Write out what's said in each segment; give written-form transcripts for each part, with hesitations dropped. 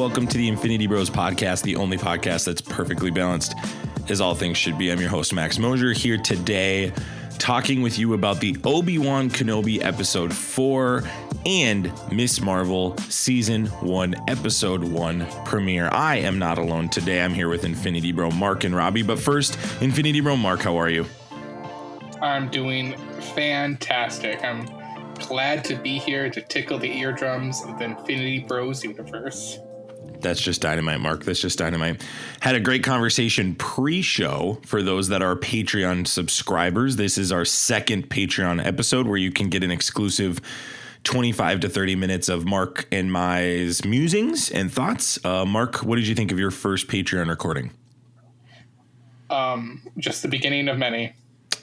welcome to the Infinity Bros podcast, the only podcast that's perfectly balanced, as all things should be. I'm your host, Max Mosier, here today talking with you about the Obi Wan Kenobi episode 4 and Ms. Marvel season 1 episode 1 premiere. I am not alone today. I'm here with Infinity Bro Mark and Robbie. But first, Infinity Bro Mark, how are you? I'm doing fantastic. I'm glad to be here to tickle the eardrums of the Infinity Bros universe. That's just dynamite, Mark. That's just dynamite. Had a great conversation pre-show for those that are Patreon subscribers. This is our second Patreon episode where you can get an exclusive 25 to 30 minutes of Mark and my musings and thoughts. Mark, what did you think of your first Patreon recording? Just the beginning of many.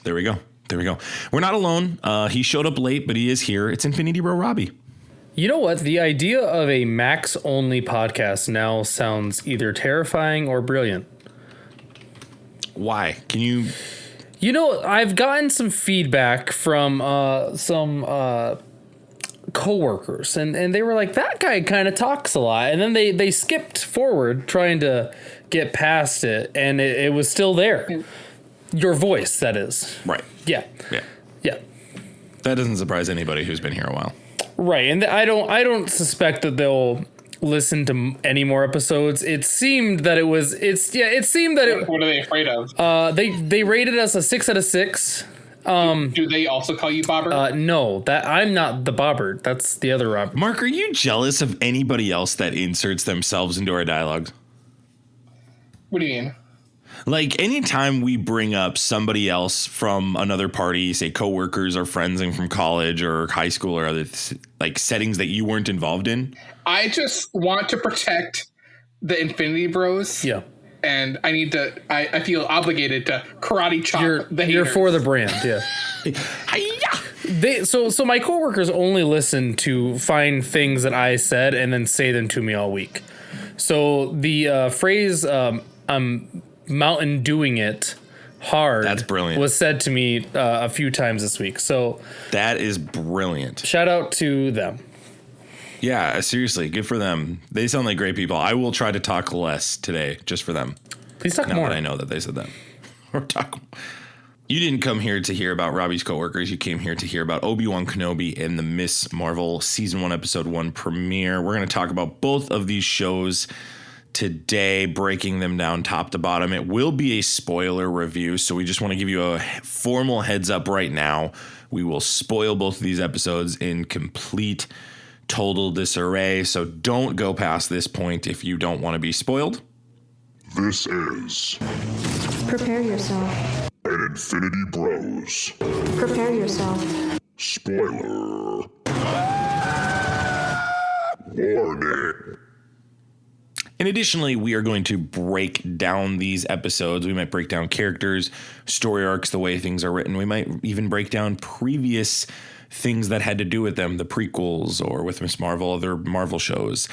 There we go. There we go. We're not alone. He showed up late, but he is here. It's Infinity Bro Robbie. You know what? The idea of a Max-only podcast now sounds either terrifying or brilliant. Why? Can you... You know, I've gotten some feedback from some coworkers, and they were like, that guy kind of talks a lot. And then they skipped forward trying to get past it, and it was still there. Your voice, that is. Right. Yeah. That doesn't surprise anybody who's been here a while. Right, and I don't suspect that they'll listen to any more episodes. It seemed that it was. What are they afraid of? They rated us a 6 out of 6. Do they also call you Bobbert? No, that I'm not the Bobbert. That's the other Robert. Mark, are you jealous of anybody else that inserts themselves into our dialogues? What do you mean? Like, anytime we bring up somebody else from another party, say coworkers or friends from college or high school or other like settings that you weren't involved in. I just want to protect the Infinity Bros. Yeah. And I feel obligated to karate chop the haters. You're for the brand, yeah. So my coworkers only listen to find things that I said and then say them to me all week. So the phrase I'm Mountain Dewing it hard. That's brilliant. Was said to me a few times this week. So that is brilliant. Shout out to them. Yeah, seriously, good for them. They sound like great people. I will try to talk less today just for them. Please talk more. Now that I know that they said that. Or talk. You didn't come here to hear about Robbie's coworkers. You came here to hear about Obi Wan Kenobi and the Ms. Marvel season 1 episode 1 premiere. We're going to talk about both of these shows today, breaking them down top to bottom. It will be a spoiler review, so we just want to give you a formal heads up right now. We will spoil both of these episodes in complete, total disarray, so don't go past this point if you don't want to be spoiled. This is... Prepare yourself. An Infinity Bros. Prepare yourself. Spoiler. Warning. And additionally, we are going to break down these episodes. We might break down characters, story arcs, the way things are written. We might even break down previous things that had to do with them, the prequels or with Ms. Marvel, other Marvel shows.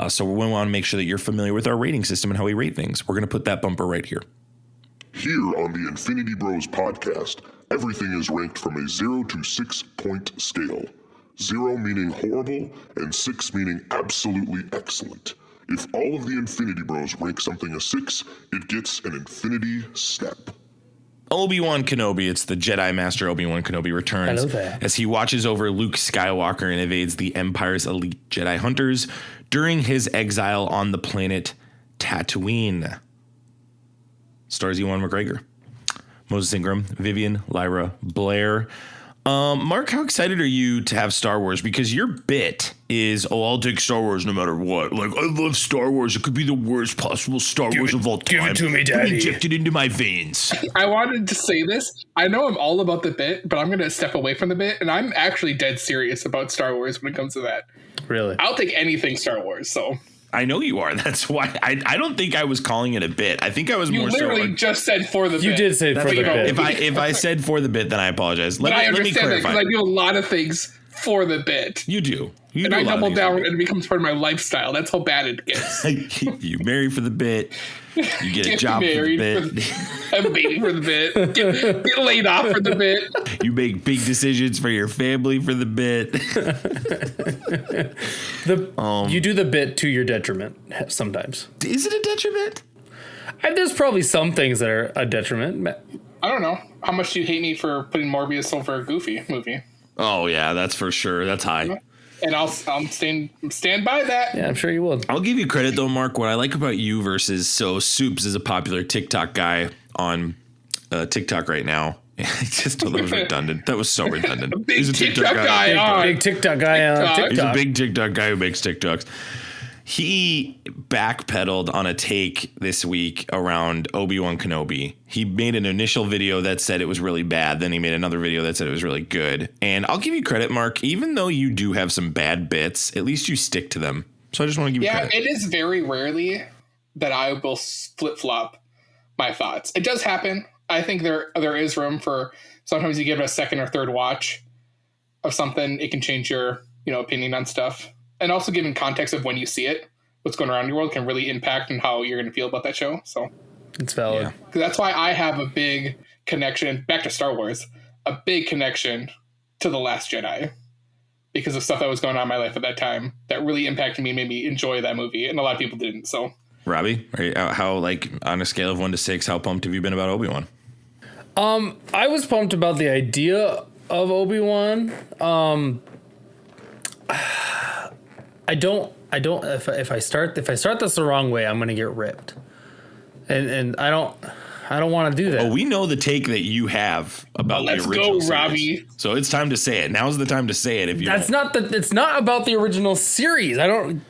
So we want to make sure that you're familiar with our rating system and how we rate things. We're going to put that bumper right here. Here on the Infinity Bros podcast, everything is ranked from a 0 to 6 point scale. 0 meaning horrible and 6 meaning absolutely excellent. If all of the Infinity Bros rank something a 6, it gets an Infinity Step. Obi Wan Kenobi, it's the Jedi Master Obi Wan Kenobi returns as he watches over Luke Skywalker and evades the Empire's elite Jedi hunters during his exile on the planet Tatooine. Stars Ewan McGregor, Moses Ingram, Vivian, Lyra, Blair. Mark, how excited are you to have Star Wars? Because your bit is, I'll take Star Wars no matter what. Like, I love Star Wars. It could be the worst possible Star Wars of all time. Give it to me, Daddy. Inject it into my veins. I wanted to say this. I know I'm all about the bit, but I'm going to step away from the bit, and I'm actually dead serious about Star Wars when it comes to that. Really? I'll take anything Star Wars, so... I know you are. That's why I don't think I was calling it a bit. I think I was more so. You literally just said for the bit. You did say for the bit. If I said for the bit, then I apologize. Let me clarify. Because I do a lot of things for the bit. You do. You And do I a lot of double these down for and it becomes part of my lifestyle. That's how bad it gets. bit. You marry for the bit. You get a Get job for the married bit. have a baby for the bit. Get laid off for the bit. You make big decisions for your family for the bit. You do the bit to your detriment sometimes. Is it a detriment? There's probably some things that are a detriment. I don't know. How much do you hate me for putting Morbius over a Goofy movie? Oh yeah, that's for sure. That's high. And I'll stand by that. Yeah, I'm sure you will. I'll give you credit though, Mark. What I like about you versus Soups is a popular TikTok guy on TikTok right now. I just thought that was redundant. That was so redundant. Big TikTok guy. Big TikTok guy on TikTok. He's a big TikTok guy who makes TikToks. He backpedaled on a take this week around Obi Wan Kenobi. He made an initial video that said it was really bad. Then he made another video that said it was really good. And I'll give you credit, Mark. Even though you do have some bad bits, at least you stick to them. So I just want to give you credit. Yeah, it is very rarely that I will flip-flop my thoughts. It does happen. I think there is room for sometimes you give it a second or third watch of something. It can change your opinion on stuff. And also given context of when you see it, what's going around your world can really impact on how you're going to feel about that show. So it's valid. Yeah. That's why I have a big connection, back to Star Wars, a big connection to The Last Jedi because of stuff that was going on in my life at that time that really impacted me, made me enjoy that movie. And a lot of people didn't. So Robbie, how on a scale of 1 to 6, how pumped have you been about Obi-Wan? I was pumped about the idea of Obi-Wan. I don't. If I start this the wrong way, I'm gonna get ripped, and I don't want to do that. Oh, we know the take that you have about the original series. Robbie. So it's time to say it. Now's the time to say it. If you It's not about the original series.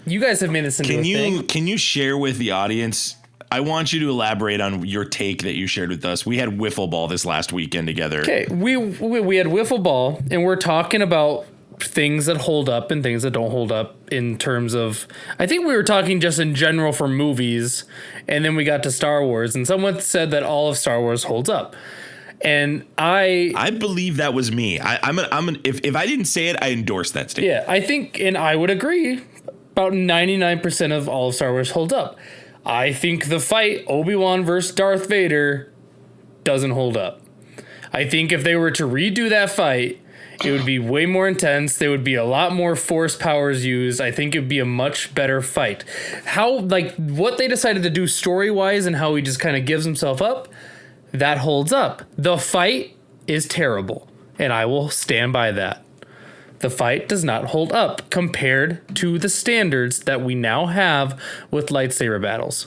You guys have made this into a thing. Can you share with the audience? I want you to elaborate on your take that you shared with us. We had wiffle ball this last weekend together. Okay, we had wiffle ball, and we're talking about things that hold up and things that don't hold up in terms of, I think we were talking just in general for movies, and then we got to Star Wars, and someone said that all of Star Wars holds up. And I believe that was me. If I didn't say it, I endorse that statement. Yeah, I think, and I would agree, about 99% of all of Star Wars holds up. I think the fight, Obi-Wan versus Darth Vader, doesn't hold up. I think if they were to redo that fight, it would be way more intense. There would be a lot more force powers used. I think it would be a much better fight. What they decided to do story-wise and how he just kind of gives himself up, that holds up. The fight is terrible, and I will stand by that. The fight does not hold up compared to the standards that we now have with lightsaber battles.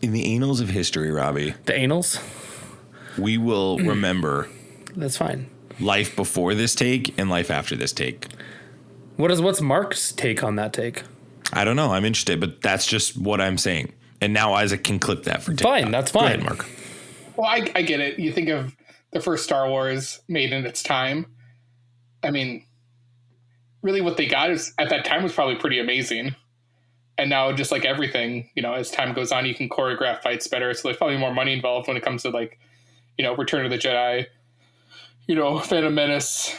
In the annals of history, Robbie. The annals? We will remember. That's fine. Life before this take and life after this take. What's Mark's take on that take? I don't know. I'm interested, but that's just what I'm saying. And now Isaac can clip that for TikTok. Fine, that's fine. Go ahead, Mark. Well, I get it. You think of the first Star Wars made in its time. I mean, really what they got is at that time was probably pretty amazing. And now just like everything, as time goes on, you can choreograph fights better. So there's probably more money involved when it comes to Return of the Jedi, Phantom Menace,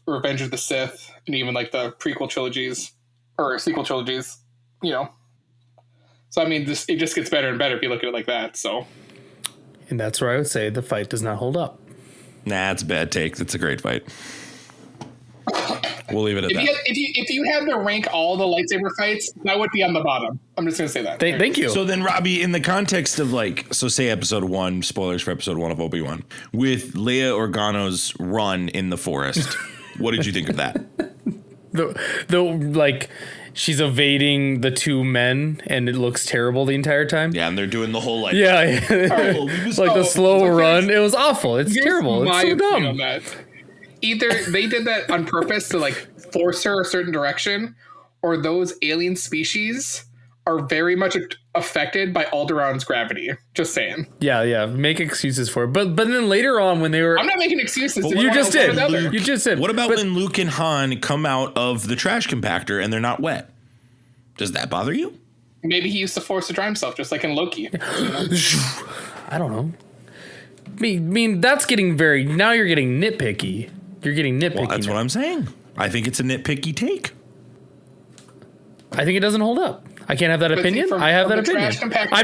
Revenge of the Sith, and even like the prequel trilogies or sequel trilogies, So I mean, it just gets better and better if you look at it like that. So, and that's where I would say the fight does not hold up. Nah, it's a bad take. It's a great fight. We'll leave it at that. If you had to rank all the lightsaber fights, that would be on the bottom. I'm just going to say that. Thank you. So then, Robbie, in the context of say episode 1, spoilers for episode 1 of Obi-Wan, with Leia Organa's run in the forest, what did you think of that? She's evading the two men, and it looks terrible the entire time. Yeah, and they're doing the whole the slow run. It was awful. It's terrible. It's so dumb. On that. Either they did that on purpose to force her a certain direction, or those alien species are very much affected by Alderaan's gravity. Just saying. Yeah. Make excuses for it. But then later on when they were... I'm not making excuses. You just did. You just did. What about when Luke and Han come out of the trash compactor and they're not wet? Does that bother you? Maybe he used the force to dry himself, just like in Loki. I don't know. I mean, that's getting now you're getting nitpicky. You're getting nitpicky. Well, that's now. what I'm saying. I think it's a nitpicky take. I think it doesn't hold up. I can't have that opinion. I have that opinion.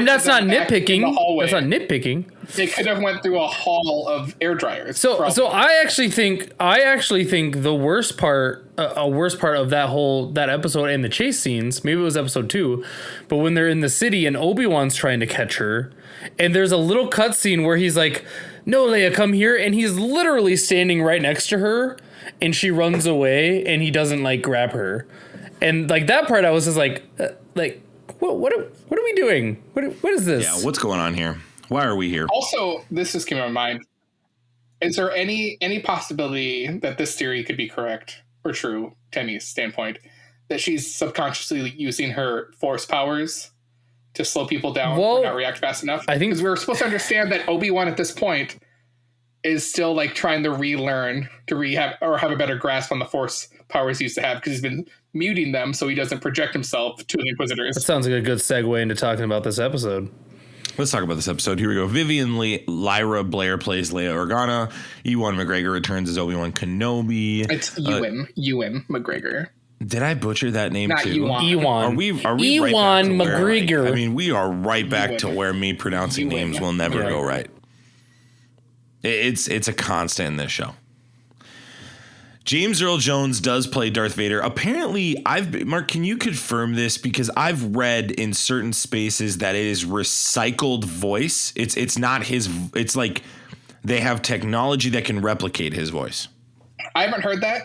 That's not nitpicking. That's not nitpicking. They could have went through a haul of air dryers. So I actually think the worst part of that episode and the chase scenes, maybe it was episode 2, but when they're in the city and Obi-Wan's trying to catch her, and there's a little cutscene where he's like, "No, Leia, come here," and he's literally standing right next to her, and she runs away, and he doesn't like grab her, and like that part, I was just like, what are we doing? What is this? Yeah, what's going on here? Why are we here? Also, this just came to my mind. Is there any possibility that this theory could be correct or true, Tenny's standpoint, that she's subconsciously using her force powers to slow people down or not react fast enough? I think because we were supposed to understand that Obi-Wan at this point is still like trying to relearn to have a better grasp on the force powers he used to have, because he's been muting them so he doesn't project himself to the Inquisitors. That sounds like a good segue into talking about this episode. Let's talk about this episode. Here we go. Vivian Lyra Blair plays Leia Organa. Ewan McGregor returns as Obi-Wan Kenobi. It's Ewan McGregor. Did I butcher that name Not too? Ewan. Are we Ewan right back to McGregor. I mean, we are right back to where me pronouncing names will never go right. It's a constant in this show. James Earl Jones does play Darth Vader. Apparently, Mark, can you confirm this? Because I've read in certain spaces that it is recycled voice. It's not his. It's like they have technology that can replicate his voice. I haven't heard that,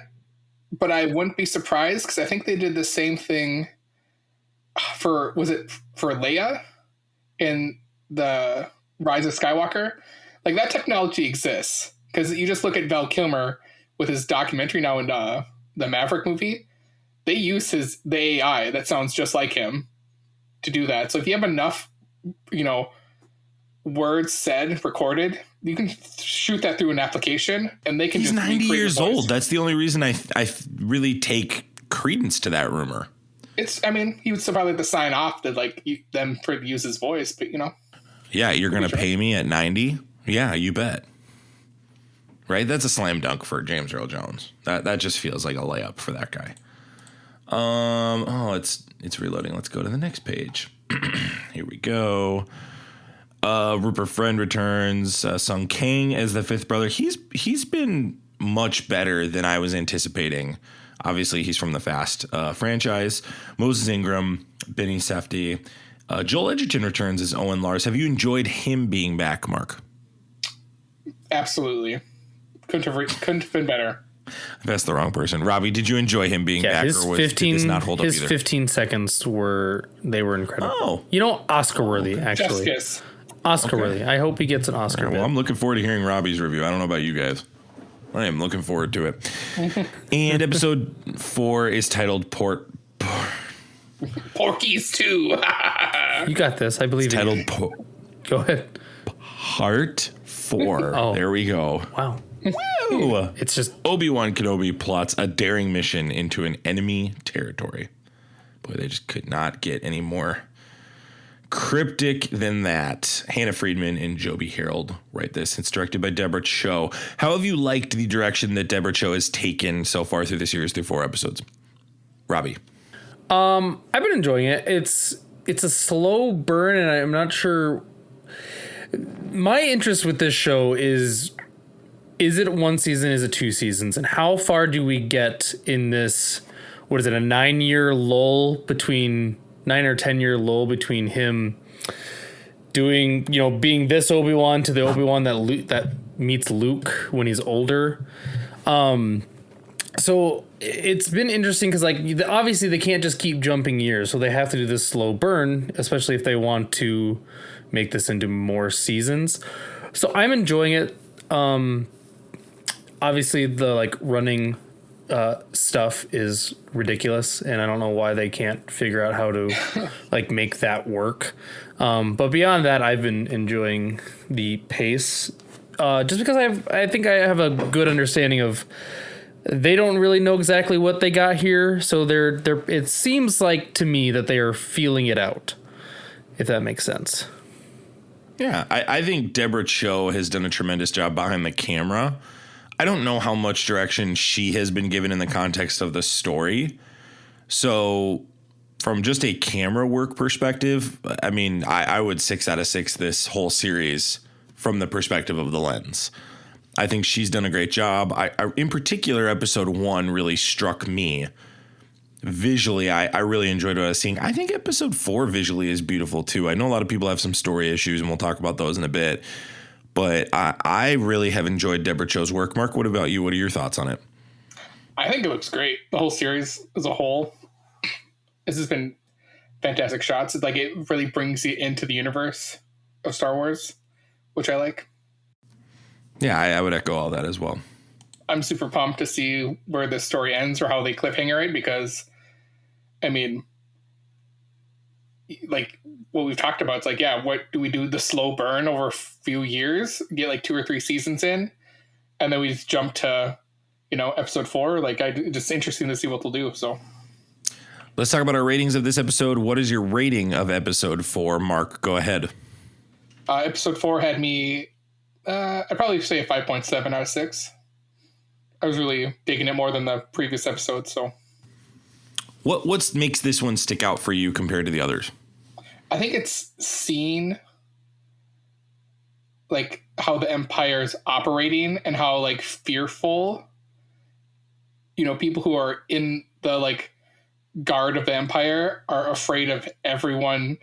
but I wouldn't be surprised, because I think they did the same thing for Leia in the Rise of Skywalker. Like, that technology exists, because you just look at Val Kilmer with his documentary now in the Maverick movie. They use the AI that sounds just like him to do that. So if you have enough, words said, recorded, you can shoot that through an application, and they can. He's just 90 years old. That's the only reason I really take credence to that rumor. He would still probably have to sign off that them for use his voice, but Yeah, you're gonna pay me at 90? Yeah, you bet. Right? That's a slam dunk for James Earl Jones. That just feels like a layup for that guy. It's reloading. Let's go to the next page. Here we go. Rupert Friend returns. Sung Kang as the fifth brother. He's been much better than I was anticipating. Obviously, he's from the Fast franchise. Moses Ingram, Benny Safdie. Joel Edgerton returns as Owen Lars. Have you enjoyed him being back, Mark? Absolutely. Couldn't have been better. I've asked the wrong person. Robbie, did you enjoy him being back, or did this not hold up either? His 15 seconds were incredible. Oh. Oscar worthy, actually. Just Oscar worthy. I hope he gets an Oscar. Well, I'm looking forward to hearing Robbie's review. I don't know about you guys. I am looking forward to it. And episode 4 is titled Porky's 2. You got this. I believe in you. Go ahead. Part 4. Oh. There we go. Wow. Woo! It's just Obi-Wan Kenobi plots a daring mission into an enemy territory. Boy, they just could not get any more cryptic than that. Hannah Friedman and Joby Harold write this. It's directed by Deborah Cho. How have you liked the direction that Deborah Cho has taken so far through the series through 4 episodes? Robbie. I've been enjoying it. It's a slow burn, and I'm not sure. My interest with this show is it 1 season? Is it 2 seasons? And how far do we get in this? What is it? A 9-year lull between 9 or 10-year lull between him doing, being this Obi-Wan to the Obi-Wan that meets Luke when he's older. So it's been interesting because obviously they can't just keep jumping years, so they have to do this slow burn, especially if they want to make this into more seasons. So I'm enjoying it. Obviously the running stuff is ridiculous, and I don't know why they can't figure out how to make that work. But beyond that, I've been enjoying the pace, just because I think I have a good understanding of. They don't really know exactly what they got here, so they're. It seems like to me that they are feeling it out, if that makes sense. Yeah, I think Deborah Cho has done a tremendous job behind the camera. I don't know how much direction she has been given in the context of the story. So from just a camera work perspective, I mean, I would 6 out of 6 this whole series from the perspective of the lens. I think she's done a great job. I in particular, episode 1 really struck me. Visually, I really enjoyed what I was seeing. I think episode 4 visually is beautiful too. I know a lot of people have some story issues, and we'll talk about those in a bit. But I really have enjoyed Deborah Cho's work. Mark, what about you? What are your thoughts on it? I think it looks great. The whole series as a whole. This has been fantastic shots. Like, it really brings you into the universe of Star Wars, which I like. Yeah, I would echo all that as well. I'm super pumped to see where this story ends or how they cliffhanger it, because, I mean, like what we've talked about, it's like, yeah, what do we do? The slow burn over a few years, get like 2 or 3 seasons in, and then we just jump to, episode 4. Like, just interesting to see what they'll do. So let's talk about our ratings of this episode. What is your rating of episode 4? Mark, go ahead. Episode 4 had me, I'd probably say a 5.7 out of 6. I was really digging it more than the previous episode. So what makes this one stick out for you compared to the others? I think it's seeing like how the Empire is operating and how like fearful, people who are in the like guard of the Empire are afraid of everyone,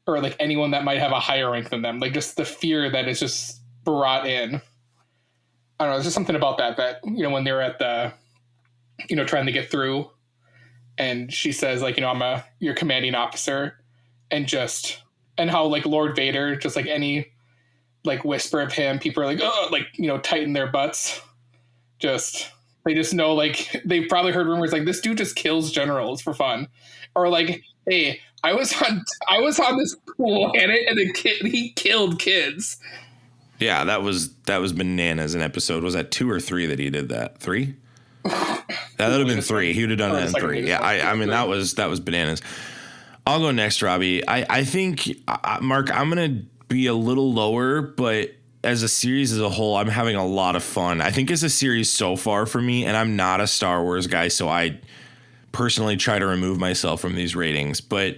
or like anyone that might have a higher rank than them. Like, just the fear that is just brought in. I don't know. There's just something about that, when they're at the, trying to get through, and she says like, I'm your commanding officer, and how like Lord Vader, just like any like whisper of him, people are like, oh, like, tighten their butts. They just know, like, they've probably heard rumors like, this dude just kills generals for fun, or like, hey, I was on this planet and he killed kids. Yeah, that was bananas. An episode, was that 2 or 3 that he did that? 3? That would have been 3. He would have done that in 3. Yeah, I mean that was bananas. I'll go next, Robbie. I think Mark, I'm gonna be a little lower, but as a series as a whole, I'm having a lot of fun. I think as a series so far for me, and I'm not a Star Wars guy, so I personally try to remove myself from these ratings, but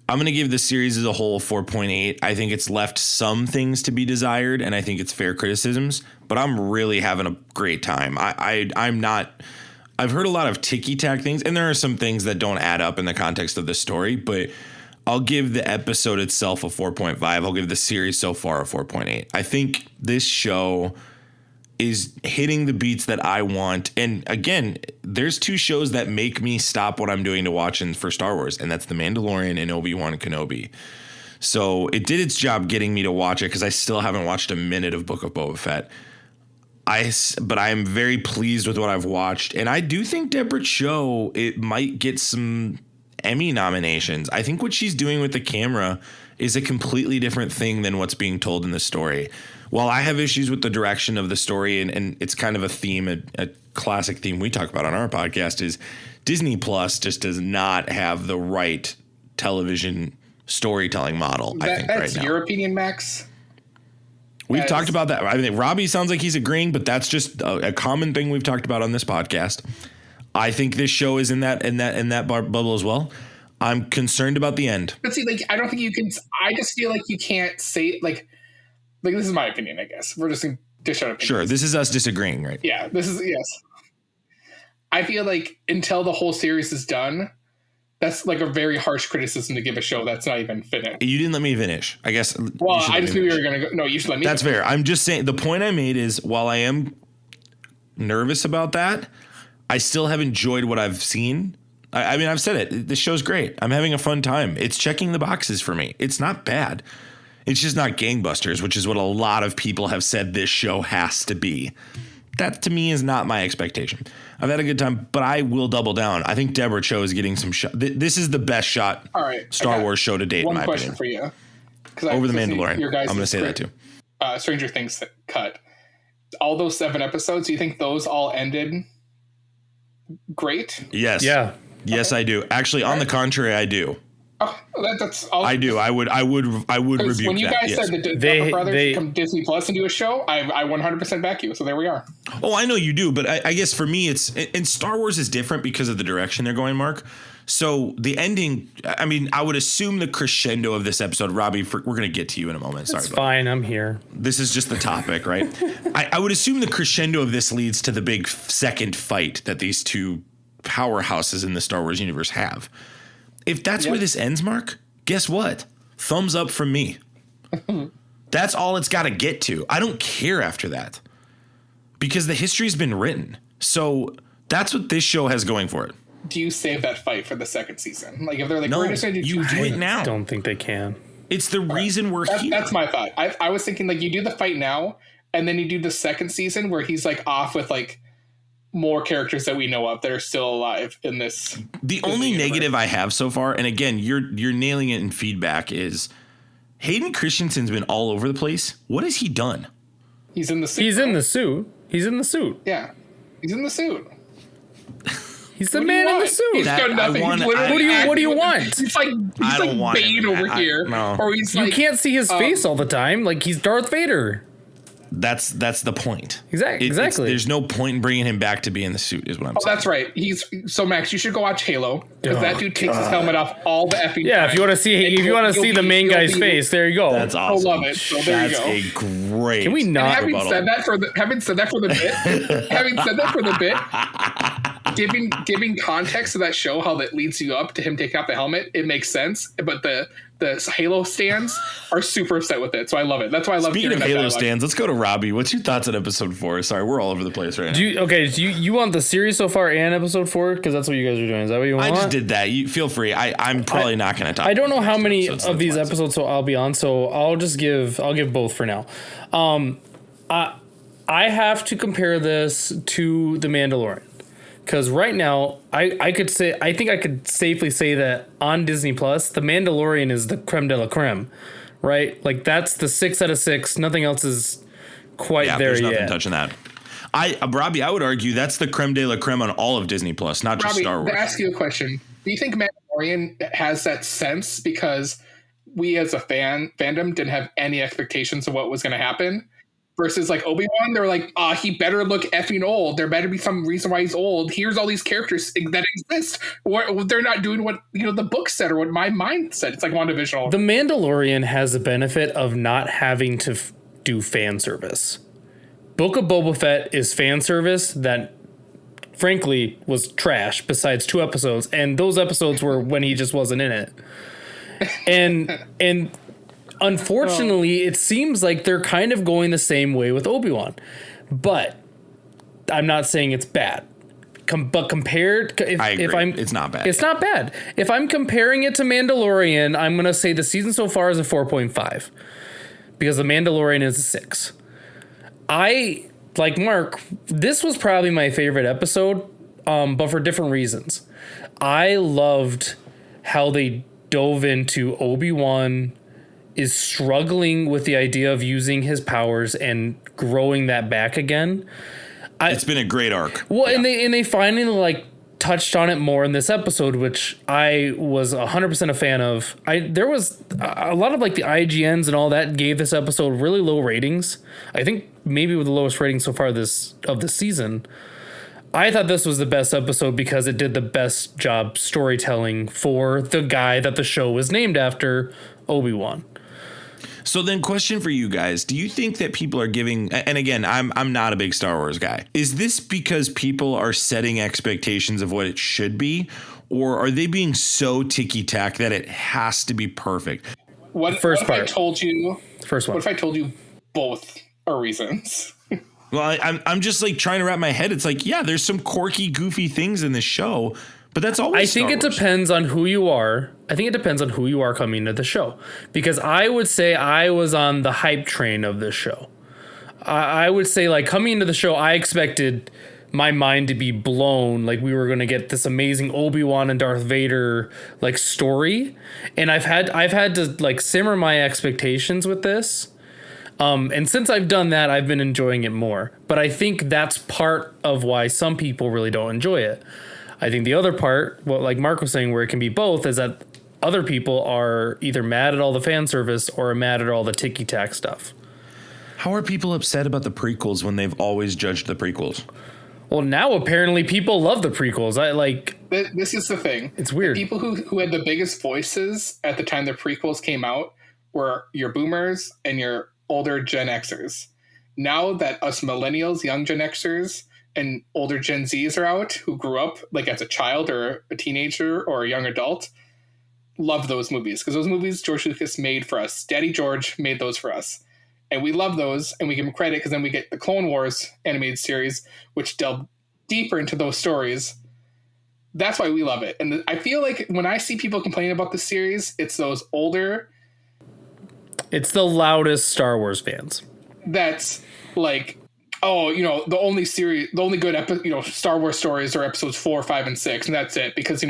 I'm going to give the series as a whole 4.8. I think it's left some things to be desired, and I think it's fair criticisms, but I'm really having a great time. I'm not, I've heard a lot of ticky-tack things, and there are some things that don't add up in the context of the story, but I'll give the episode itself a 4.5. I'll give the series so far a 4.8. I think this show is hitting the beats that I want. And again, there's 2 shows that make me stop what I'm doing to watch for Star Wars, and that's The Mandalorian and Obi Wan Kenobi. So it did its job getting me to watch it, because I still haven't watched a minute of Book of Boba Fett. But I am very pleased with what I've watched, and I do think Deborah Cho, it might get some Emmy nominations. I think what she's doing with the camera is a completely different thing than what's being told in the story. While I have issues with the direction of the story, and it's kind of a theme, a classic theme we talk about on our podcast, is Disney Plus just does not have the right television storytelling model, I think, right now. That's your opinion, Max? We've talked about that. I mean, Robbie sounds like he's agreeing, but that's just a common thing we've talked about on this podcast. I think this show is in that bubble as well. I'm concerned about the end. But see, like, I don't think you can. I just feel like you can't say like this is my opinion. I guess we're just gonna dish out opinions. Sure, this is us disagreeing, right? Yeah, yes. I feel like until the whole series is done, that's like a very harsh criticism to give a show that's not even finished. You didn't let me finish, I guess. Well, I just knew we were gonna go. No, you should let me. That's fair. I'm just saying. The point I made is, while I am nervous about that, I still have enjoyed what I've seen. I mean, I've said it. This show's great. I'm having a fun time. It's checking the boxes for me. It's not bad. It's just not gangbusters, which is what a lot of people have said this show has to be. That, to me, is not my expectation. I've had a good time, but I will double down. I think Deborah Cho is getting some shot. This is the best shot Star Wars show to date, in my opinion. One question for you. Over The Mandalorian. I'm going to say that, too. Stranger Things cut. All those 7 episodes, do you think those all ended great? Yes. Yeah. Yes, I do. Actually, on the contrary, I do. Oh, that's all. I do. I would rebuke that. When you guys yes. said the Duffer Brothers should come Disney Plus and do a show, I 100% back you. So there we are. Oh, I know you do, but I guess for me, and Star Wars is different because of the direction they're going, Mark. So the ending, I mean, I would assume the crescendo of this episode, Robbie, we're going to get to you in a moment. Sorry. It's fine. I'm here. This is just the topic, right? I would assume the crescendo of this leads to the big second fight that these two powerhouses in the Star Wars universe have. If that's where this ends, Mark, guess what? Thumbs up from me. That's all it's got to get to. I don't care after that because the history's been written. So that's what this show has going for it. Do you save that fight for the second season? Like if they're like, no, we're just going to you do it now. I don't think they can. It's the reason we're here. That's my thought. I was thinking like you do the fight now and then you do the second season where he's like off with like more characters that we know of that are still alive in this. The only negative I have so far, and again, you're nailing it in feedback, is Hayden Christensen's been all over the place. What has he done? He's in the suit. He's in the suit. He's in the suit. Yeah. He's in the suit. He's the man in the suit. He's done nothing. What do you want? He's like Bane over here. No. Or he's You like, can't see his face all the time. Like he's Darth Vader. That's the point. Exactly. There's no point in bringing him back to be in the suit, is what I'm saying. That's right. So Max, you should go watch Halo because that dude takes his helmet off all the effing Yeah, time. if you want to see the main guy's face, there you go. That's awesome. I love it. So there you go. That's a great. Can we not? Having said that for the bit, giving context to that show, how that leads you up to him taking off the helmet, it makes sense. But the Halo stands are super upset with it, so I love it. That's why I love. Speaking of Halo stands, let's go to Robbie. What's your thoughts on episode 4? Sorry, we're all over the place right now. Do you want the series so far and episode 4? Because that's what you guys are doing. Is that what you want? I just did that. You feel free. I'm probably not going to talk. I don't know how many of these episodes I'll be on, so I'll give both for now. I have to compare this to The Mandalorian. Because right now, I could safely say that on Disney Plus, The Mandalorian is the creme de la creme, right? Like that's the 6 out of 6. Nothing else is quite there there's yet. Nothing touching that. Robbie, I would argue that's the creme de la creme on all of Disney Plus, not just Star Wars. To ask you a question, do you think Mandalorian has that sense because we as a fandom didn't have any expectations of what was going to happen? Versus like Obi-Wan, they're like, he better look effing old. There better be some reason why he's old. Here's all these characters that exist. They're not doing what the book said or what my mind said. It's like WandaVision. The Mandalorian has the benefit of not having to do fan service. Book of Boba Fett is fan service that, frankly, was trash. Besides 2 episodes, and those episodes were when he just wasn't in it. And unfortunately, it seems like they're kind of going the same way with Obi-Wan. But I'm not saying it's bad. But compared, it's not bad. It's not bad. If I'm comparing it to Mandalorian, I'm going to say the season so far is a 4.5. Because The Mandalorian is a 6. Like Mark, this was probably my favorite episode, but for different reasons. I loved how they dove into Obi-Wan is struggling with the idea of using his powers and growing that back again. It's been a great arc. Well, yeah. and they finally like touched on it more in this episode, which I was 100% a fan of. There was a lot of like the IGNs and all that gave this episode really low ratings. I think maybe with the lowest rating so far of this season. I thought this was the best episode because it did the best job storytelling for the guy that the show was named after, Obi-Wan. So then, question for you guys. Do you think that people are giving, and again, I'm not a big Star Wars guy. Is this because people are setting expectations of what it should be? Or are they being so ticky-tack that it has to be perfect? What if I told you both are reasons? Well, I'm just like trying to wrap my head. It's like, yeah, there's some quirky, goofy things in this show, but that's always I think it depends on who you are. I think it depends on who you are coming to the show. Because I would say I was on the hype train of this show. I would say, like, coming into the show, I expected my mind to be blown. Like, we were going to get this amazing Obi-Wan and Darth Vader, like, story. And I've had to, like, simmer my expectations with this. And since I've done that, I've been enjoying it more. But I think that's part of why some people really don't enjoy it. I think the other part, what like Mark was saying, where it can be both, is that other people are either mad at all the fan service or mad at all the ticky-tack stuff. How are people upset about the prequels when they've always judged the prequels? Well, now apparently people love the prequels. This is the thing. It's weird. The people who had the biggest voices at the time the prequels came out were your boomers and your older Gen Xers. Now that us millennials, young Gen Xers, and older Gen Zs are out, who grew up like as a child or a teenager or a young adult, love those movies. Because those movies George Lucas made for us. Daddy George made those for us. And we love those, and we give him credit because then we get the Clone Wars animated series, which delve deeper into those stories. That's why we love it. And I feel like when I see people complaining about the series, it's those older... It's the loudest Star Wars fans. That's like, oh, the only good Star Wars stories are episodes 4, 5, and 6, and that's it. Because,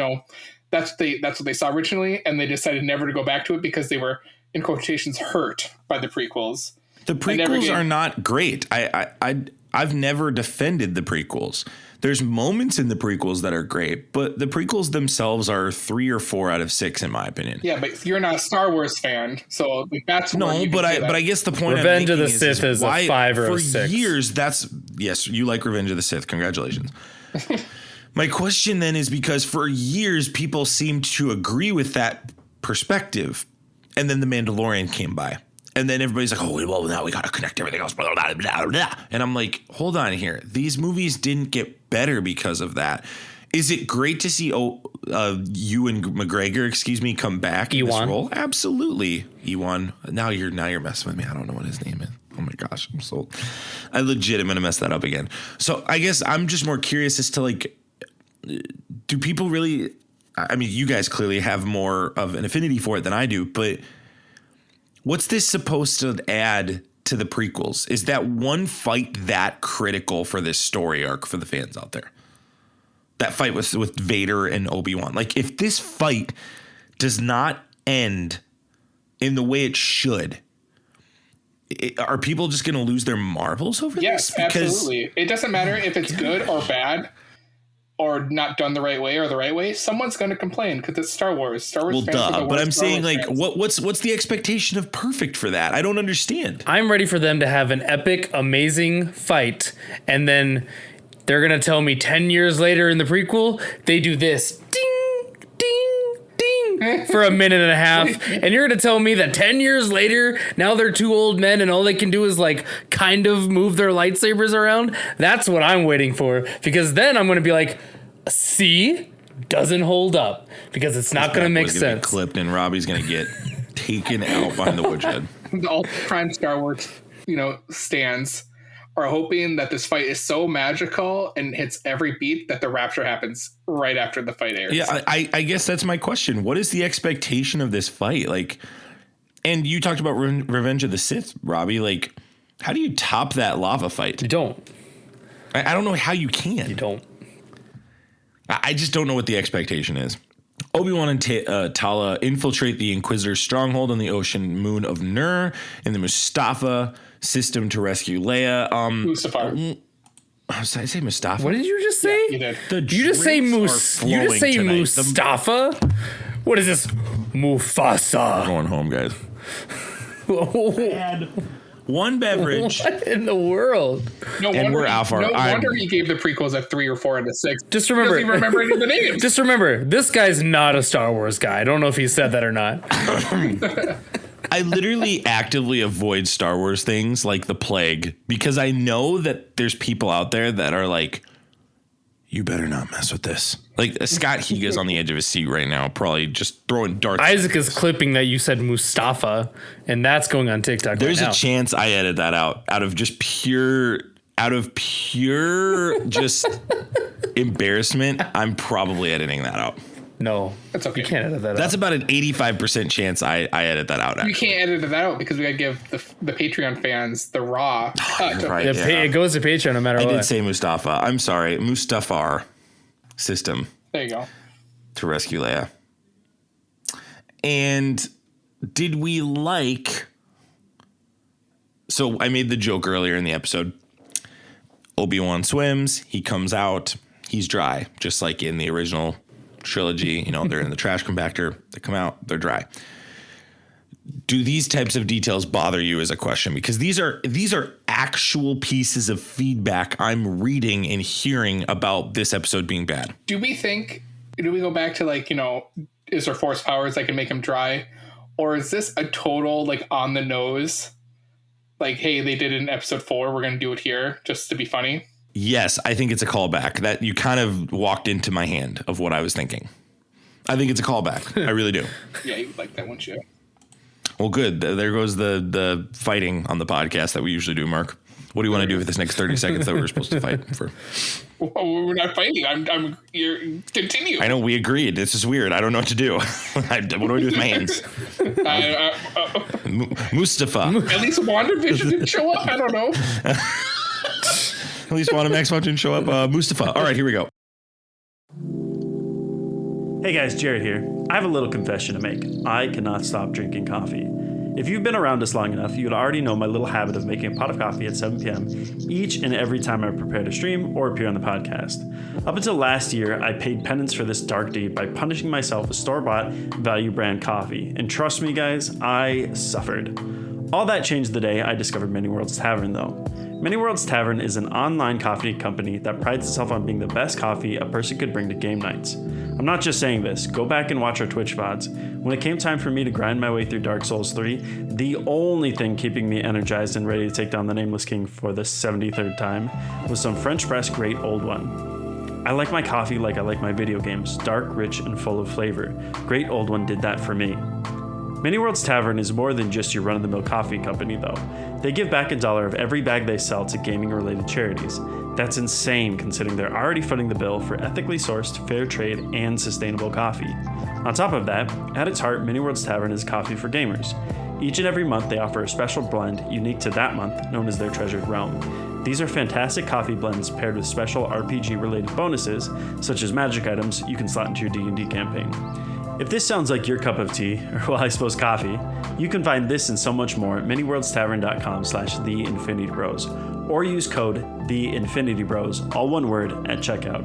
that's what they saw originally, and they decided never to go back to it because they were, in quotations, hurt by the prequels. The prequels are not great. I've never defended the prequels. There's moments in the prequels that are great, but the prequels themselves are 3 or 4 out of 6 in my opinion. Yeah, but you're not a Star Wars fan, so that's no. But I guess the point. Revenge of the Sith is a 5 or a 6. For years, yes, you like Revenge of the Sith. Congratulations. My question then is because for years people seemed to agree with that perspective, and then The Mandalorian came by. And then everybody's like, oh, well, now we got to connect everything else. Blah, blah, blah, blah. And I'm like, hold on here. These movies didn't get better because of that. Is it great to see Ewan McGregor, come back in this role? Absolutely. Ewan. Now you're messing with me. I don't know what his name is. Oh my gosh. I legit am going to mess that up again. So I guess I'm just more curious as to do people really, I mean, you guys clearly have more of an affinity for it than I do, but what's this supposed to add to the prequels? Is that one fight that critical for this story arc for the fans out there? That fight with Vader and Obi-Wan. Like, if this fight does not end in the way it should, are people just going to lose their marbles over this? Yes, absolutely. It doesn't matter if it's good or bad or not done the right way or the right way. Someone's going to complain because it's Star Wars. Star Wars fans are the worst. But I'm saying, what's the expectation of perfect for that? I don't understand. I'm ready for them to have an epic, amazing fight, and then they're going to tell me 10 years later in the prequel, they do this. Ding, ding, ding. For a minute and a half. And you're going to tell me that 10 years later, now they're 2 old men and all they can do is kind of move their lightsabers around. That's what I'm waiting for. Because then I'm going to be like, see, doesn't hold up. Because it's not going to make sense. Clipped and Robbie's going to get taken out behind the woodshed. All prime Star Wars, stands are hoping that this fight is so magical and hits every beat that the rapture happens right after the fight airs. Yeah, I guess that's my question. What is the expectation of this fight? And you talked about Revenge of the Sith, Robbie. How do you top that lava fight? You don't. I don't know how you can. You don't. I just don't know what the expectation is. Obi-Wan and Tala infiltrate the Inquisitor's stronghold on the ocean moon of Nur in the Mustafa system to rescue Leia. Mustafar. Did I say Mustafa? What did you just say? Yeah, you did. You just say Mustafa? What is this? Mufasa. We're going home, guys. One beverage. What in the world? We're alpha. No wonder he gave the prequels a 3 or 4 and a 6. Just remember. He doesn't even remember any of the names. Just remember, this guy's not a Star Wars guy. I don't know if he said that or not. I literally actively avoid Star Wars things like the plague because I know that there's people out there that are like, you better not mess with this. Scott Higa's on the edge of his seat right now, probably just throwing darts. Isaac is clipping that you said Mustafa, and that's going on TikTok. There's a chance I edit that out of pure just embarrassment. I'm probably editing that out. No, that's okay. You can't edit that out. That's about an 85% chance I edit that out. You can't edit that out because we got to give the Patreon fans the raw cut. Right, It goes to Patreon no matter what. I did say Mustafa. I'm sorry. Mustafar system. There you go. To rescue Leia. And did we so I made the joke earlier in the episode. Obi-Wan swims. He comes out. He's dry, just like in the original trilogy. You know, they're in the trash compactor. They come out. They're dry. Do these types of details bother you as a question? Because these are actual pieces of feedback I'm reading and hearing about this episode being bad. Do we go back to like, you know, is there force powers that can make him dry? Or is this a total like on the nose? Like, hey, they did it in episode 4. We're going to do it here just to be funny. Yes, I think it's a callback. That you kind of walked into my hand of what I was thinking. I think it's a callback. I really do. Yeah, you would like that, wouldn't you? Well, good. There goes the fighting on the podcast that we usually do, Mark. What do you want to do with this next 30 seconds that we were supposed to fight for? Well, we're not fighting. You're continue. I know, we agreed. This is weird. I don't know what to do. What do I do with my hands? Mustafa. At least WandaVision didn't show up. I don't know. At least Wanda Maximoff didn't show up. Mustafa. All right, here we go. Hey guys, Jared here. I have a little confession to make. I cannot stop drinking coffee. If you've been around us long enough, you'd already know my little habit of making a pot of coffee at 7 p.m. each and every time I prepare to stream or appear on the podcast. Up until last year, I paid penance for this dark deed by punishing myself with store-bought value brand coffee. And trust me guys, I suffered. All that changed the day I discovered Many Worlds Tavern though. Many Worlds Tavern is an online coffee company that prides itself on being the best coffee a person could bring to game nights. I'm not just saying this, go back and watch our Twitch VODs. When it came time for me to grind my way through Dark Souls 3, the only thing keeping me energized and ready to take down the Nameless King for the 73rd time was some French press Great Old One. I like my coffee like I like my video games, dark, rich, and full of flavor. Great Old One did that for me. Many Worlds Tavern is more than just your run-of-the-mill coffee company, though. They give back $1 of every bag they sell to gaming-related charities. That's insane, considering they're already footing the bill for ethically sourced, fair trade, and sustainable coffee. On top of that, at its heart, Many Worlds Tavern is coffee for gamers. Each and every month, they offer a special blend unique to that month, known as their Treasured Realm. These are fantastic coffee blends paired with special RPG-related bonuses, such as magic items you can slot into your D&D campaign. If this sounds like your cup of tea, or well, I suppose coffee, you can find this and so much more at manyworldstavern.com/theinfinitybros, or use code THEINFINITYBROS, all one word, at checkout.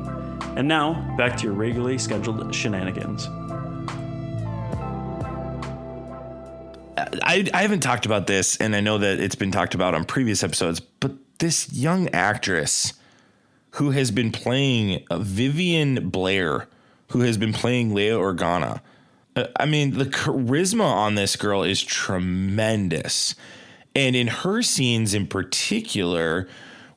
And now, back to your regularly scheduled shenanigans. I haven't talked about this, and I know that it's been talked about on previous episodes, but this young actress who has been playing Vivian Blair, who has been playing Leia Organa. I mean, the charisma on this girl is tremendous. And in her scenes in particular,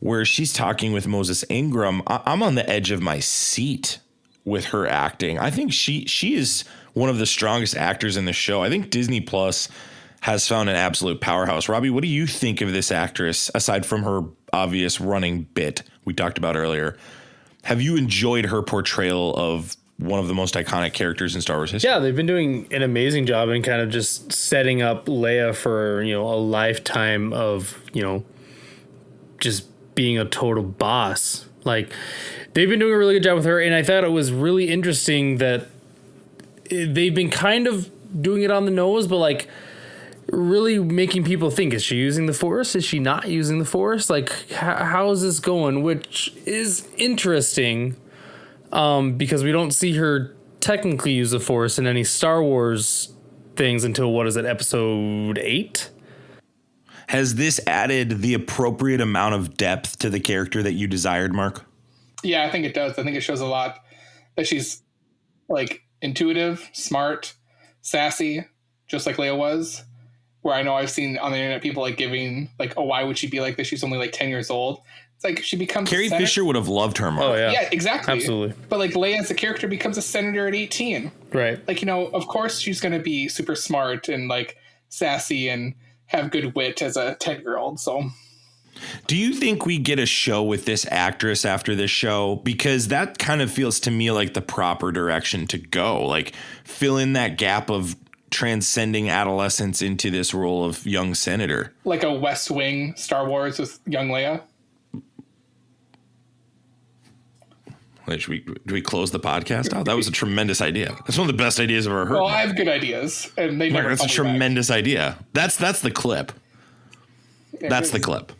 where she's talking with Moses Ingram, I'm on the edge of my seat with her acting. I think she is one of the strongest actors in the show. I think Disney Plus has found an absolute powerhouse. Robbie, what do you think of this actress, aside from her obvious running bit we talked about earlier? Have you enjoyed her portrayal of one of the most iconic characters in Star Wars history? Yeah, they've been doing an amazing job in kind of just setting up Leia for, you know, a lifetime of, you know, just being a total boss. Like, they've been doing a really good job with her, and I thought it was really interesting that they've been kind of doing it on the nose, but like really making people think, is she using the Force? Is she not using the Force? Like, how is this going? Which is interesting. Because we don't see her technically use the Force in any Star Wars things until, what is it, episode 8? Has this added the appropriate amount of depth to the character that you desired, Mark? Yeah, I think it does. I think it shows a lot that she's like intuitive, smart, sassy, just like Leia was. Where I know I've seen on the internet people like giving like, oh, why would she be like this? She's only like 10 years old. It's like she becomes Carrie Fisher would have loved her, Mark. Oh, yeah. Yeah, exactly. Absolutely. But like Leia as a character becomes a senator at 18. Right. Like, you know, of course she's going to be super smart and like sassy and have good wit as a 10-year-old. So do you think we get a show with this actress after this show? Because that kind of feels to me like the proper direction to go. Like, fill in that gap of transcending adolescence into this role of young senator. Like a West Wing Star Wars with young Leia. Wait, do we close the podcast out? That was a tremendous idea. That's one of the best ideas I've ever heard. Well, I have good ideas, and they never. That's a tremendous idea. That's the clip. That's the clip.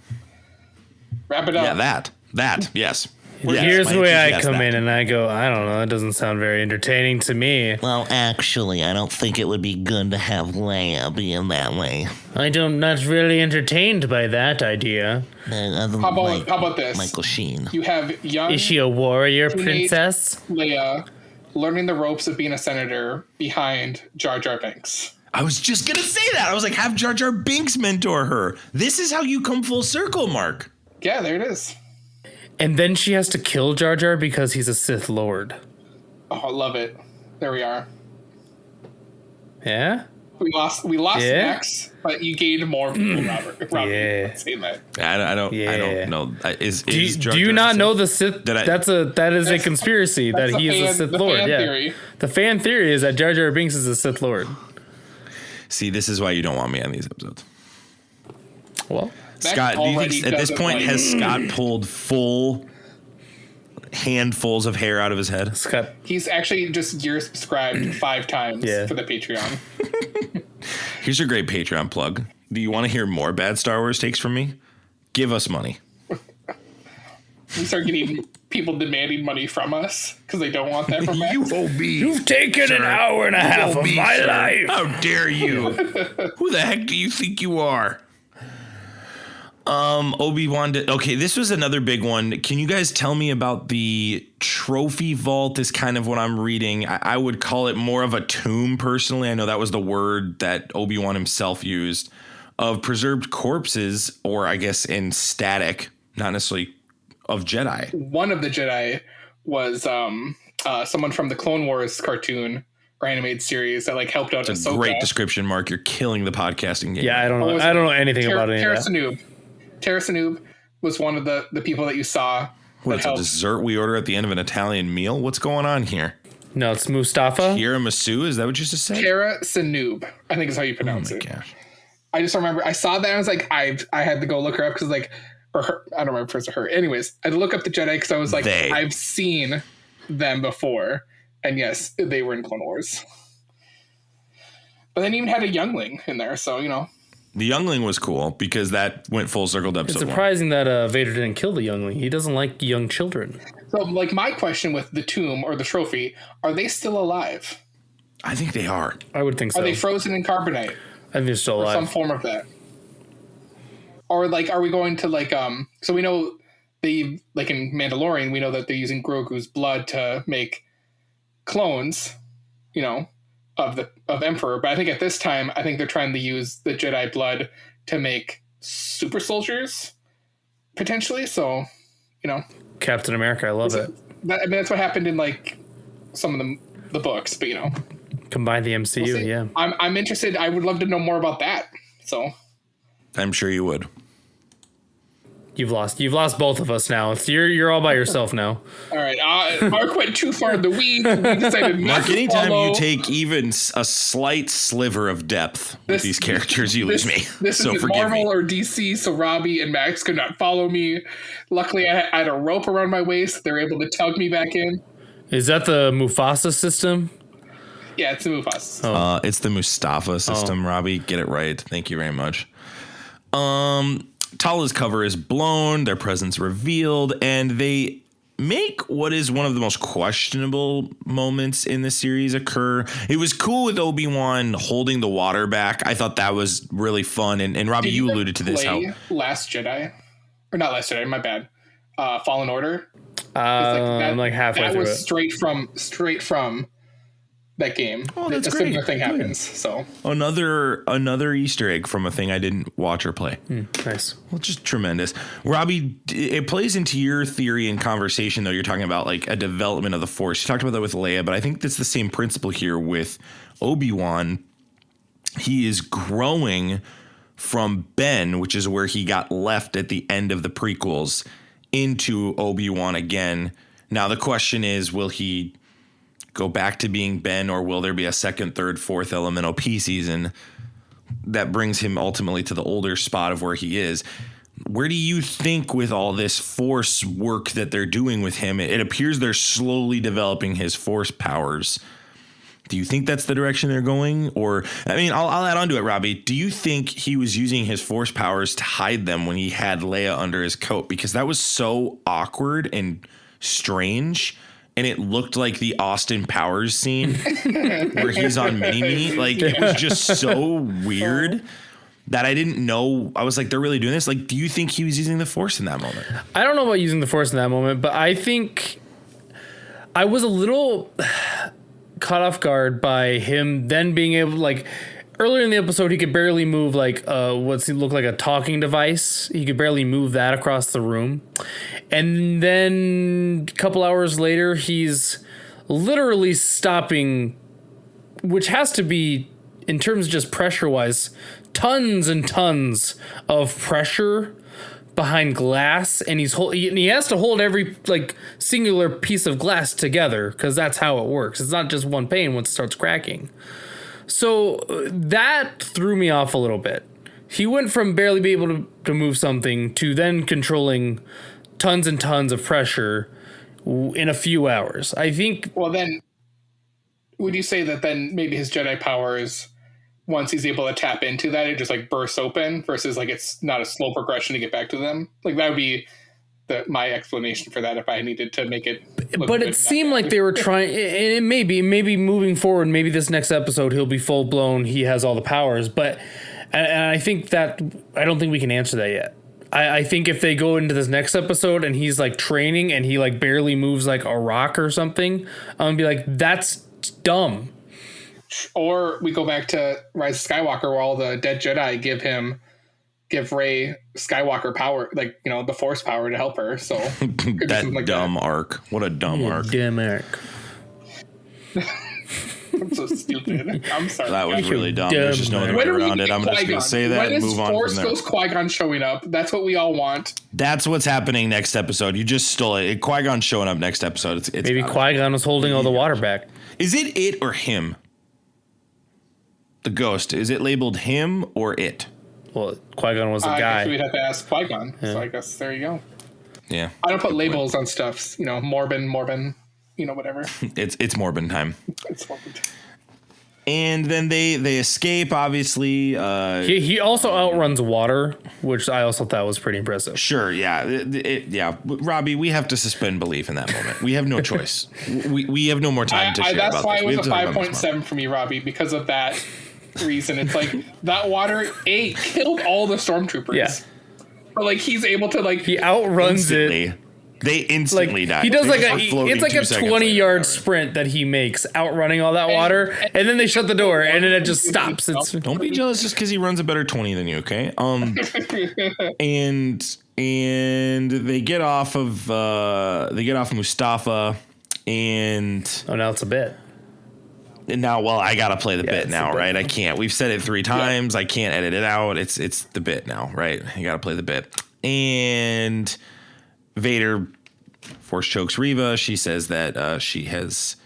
Wrap it up. Yeah, that. Yes. Here's where I come in and I go, I don't know, that doesn't sound very entertaining to me. Well, actually, I don't think it would be good to have Leia being that way. Not really entertained by that idea. How about this? Michael Sheen. You have young... Is she a warrior princess? Leia learning the ropes of being a senator behind Jar Jar Binks. I was just going to say that. I was like, have Jar Jar Binks mentor her. This is how you come full circle, Mark. Yeah, there it is. And then she has to kill Jar Jar because he's a Sith Lord. Oh, I love it. There we are. Yeah? We lost Max, but you gained more people, Robert. Yeah. Say that. I don't know. Do you not know the Sith? That is a conspiracy that he is a Sith Lord. Theory. The fan theory is that Jar Jar Binks is a Sith Lord. See, this is why you don't want me on these episodes. Well, Scott, do you think at this point has Scott pulled full handfuls of hair out of his head? Scott, he's actually just year subscribed 5 times for the Patreon. Here's a great Patreon plug. Do you want to hear more bad Star Wars takes from me? Give us money. We start getting people demanding money from us because they don't want that from us. You've taken an hour and a half of my life. How dare you? Who the heck do you think you are? Obi Wan. Okay, this was another big one. Can you guys tell me about the trophy vault? Is kind of what I'm reading. I would call it more of a tomb personally. I know that was the word that Obi Wan himself used, of preserved corpses, or I guess in static, not necessarily of Jedi. One of the Jedi was someone from the Clone Wars cartoon or animated series that like helped out. It's a great description, Mark. You're killing the podcasting game. Yeah, I don't know anything about it. Tara Sanoob was one of the people that you saw. What's a dessert we order at the end of an Italian meal? What's going on here? No, it's Mustafa. Tiramisu? Is that what you just said? Tara Sanoob, I think is how you pronounce it. Gosh. I just remember I saw that and I was like, I had to go look her up because like, or her, I don't remember if it's her. Anyways, I had to look up the Jedi because I was like, I've seen them before, and yes, they were in Clone Wars. But then even had a youngling in there, so you know. The youngling was cool because that went full circle to episode 1. It's surprising that Vader didn't kill the youngling. He doesn't like young children. So, like, my question with the tomb or the trophy, are they still alive? I think they are. I would think so. Are they frozen in carbonite? I think they're still alive. Or some form of that. Or, like, are we going to, like, so we know like in Mandalorian, we know that they're using Grogu's blood to make clones, you know, of Emperor, but I think at this time, I think they're trying to use the Jedi blood to make super soldiers, potentially. So, you know, Captain America, I love it. I mean, that's what happened in like some of the books, but you know, combine the MCU, yeah. I'm interested. I would love to know more about that. So, I'm sure you would. You've lost both of us now. You're all by yourself now. All right, Mark went too far in the weeds. We decided not Mark, anytime you take even a slight sliver of depth with these characters, you lose me. This so is forgive Marvel me. or DC, so Robbie and Max could not follow me. Luckily, I had a rope around my waist. They were able to tug me back in. Is that the Mufasa system? Yeah, it's the Mufasa system. It's the Mustafa system, Robbie. Get it right. Thank you very much. Tala's cover is blown, their presence revealed, and they make what is one of the most questionable moments in the series occur. It was cool with Obi-Wan holding the water back. I thought that was really fun. And Robbie, you alluded to this. How Last Jedi, or not Last Jedi, my bad. Fallen Order. I'm like halfway that through was it. straight from that game. Oh, that's a great. similar thing happens. So another Easter egg from a thing I didn't watch or play. Nice. Well, just tremendous. Robbie, it plays into your theory and conversation, though. You're talking about like a development of the Force. You talked about that with Leia, but I think that's the same principle here with Obi-Wan. He is growing from Ben, which is where he got left at the end of the prequels, into Obi-Wan again. Now, the question is, will he go back to being Ben, or will there be a second, third, fourth Elemental P season that brings him ultimately to the older spot of where he is? Where do you think with all this Force work that they're doing with him, it appears they're slowly developing his Force powers. Do you think that's the direction they're going? Or, I mean, I'll add on to it, Robbie. Do you think he was using his Force powers to hide them when he had Leia under his coat? Because that was so awkward and strange. And it looked like the Austin Powers scene where he's on Mini-Me. Like, it was just so weird that I didn't know. I was like, they're really doing this? Like, do you think he was using the Force in that moment? I don't know about using the Force in that moment, but I think I was a little caught off guard by him then being able to, like, earlier in the episode, he could barely move, like, what's he look like, a talking device. He could barely move that across the room. And then a couple hours later, he's literally stopping, which has to be, in terms of just pressure-wise, tons and tons of pressure behind glass. And he has to hold every, like, singular piece of glass together, because that's how it works. It's not just one pane once it starts cracking. So that threw me off a little bit. He went from barely being able to move something to then controlling tons and tons of pressure in a few hours. I think. Well, then, would you say that then maybe his Jedi powers, once he's able to tap into that, it just like bursts open versus like it's not a slow progression to get back to them? Like that would be my explanation for that if I needed to make it. But it seemed like they were trying, and it maybe moving forward, maybe this next episode he'll be full blown. He has all the powers, but and I think that I don't think we can answer that yet. I think if they go into this next episode and he's like training and he like barely moves like a rock or something, I'm gonna be like, that's dumb. Or we go back to Rise of Skywalker where all the dead Jedi give Rey Skywalker power, like, you know, the Force power to help her. So that like dumb arc. What a dumb arc. Damn arc. I'm so stupid. I'm sorry. That was really dumb. There's just no other way around it. I'm just going to say that and move on from there. Force Ghost Qui-Gon showing up. That's what we all want. That's what's happening next episode. You just stole it. Qui-Gon's showing up next episode. It's maybe Qui-Gon was holding all the water back. Is it or him? The ghost. Is it labeled him or it? Well, Qui-Gon was a guy. We'd have to ask Qui-Gon. Yeah. So I guess there you go. Yeah. I don't put labels on stuff. You know, Morbin. You know, whatever. It's Morbin time. It's Morbin time. And then they escape, obviously. He also outruns water, which I also thought was pretty impressive. Sure, yeah. Yeah. Robbie, we have to suspend belief in that moment. We have no choice. we have no more time to share about this. That's why it was a 5.7 for me, Robbie, because of that reason. It's like that water killed all the stormtroopers. Yeah. But like he's able to like he outruns instantly. It. They instantly die. He does it's like a 20-yard sprint that he makes, outrunning all that water, and then they shut the door, and then it just stops. Don't be jealous just because he runs a better 20 than you, okay? And they get off of Mustafa, and now it's a bit. And now, well, I gotta play the bit now, right? I can't. We've said it 3 times. Yeah. I can't edit it out. It's the bit now, right? You gotta play the bit. And Vader force chokes Reva. She says that she has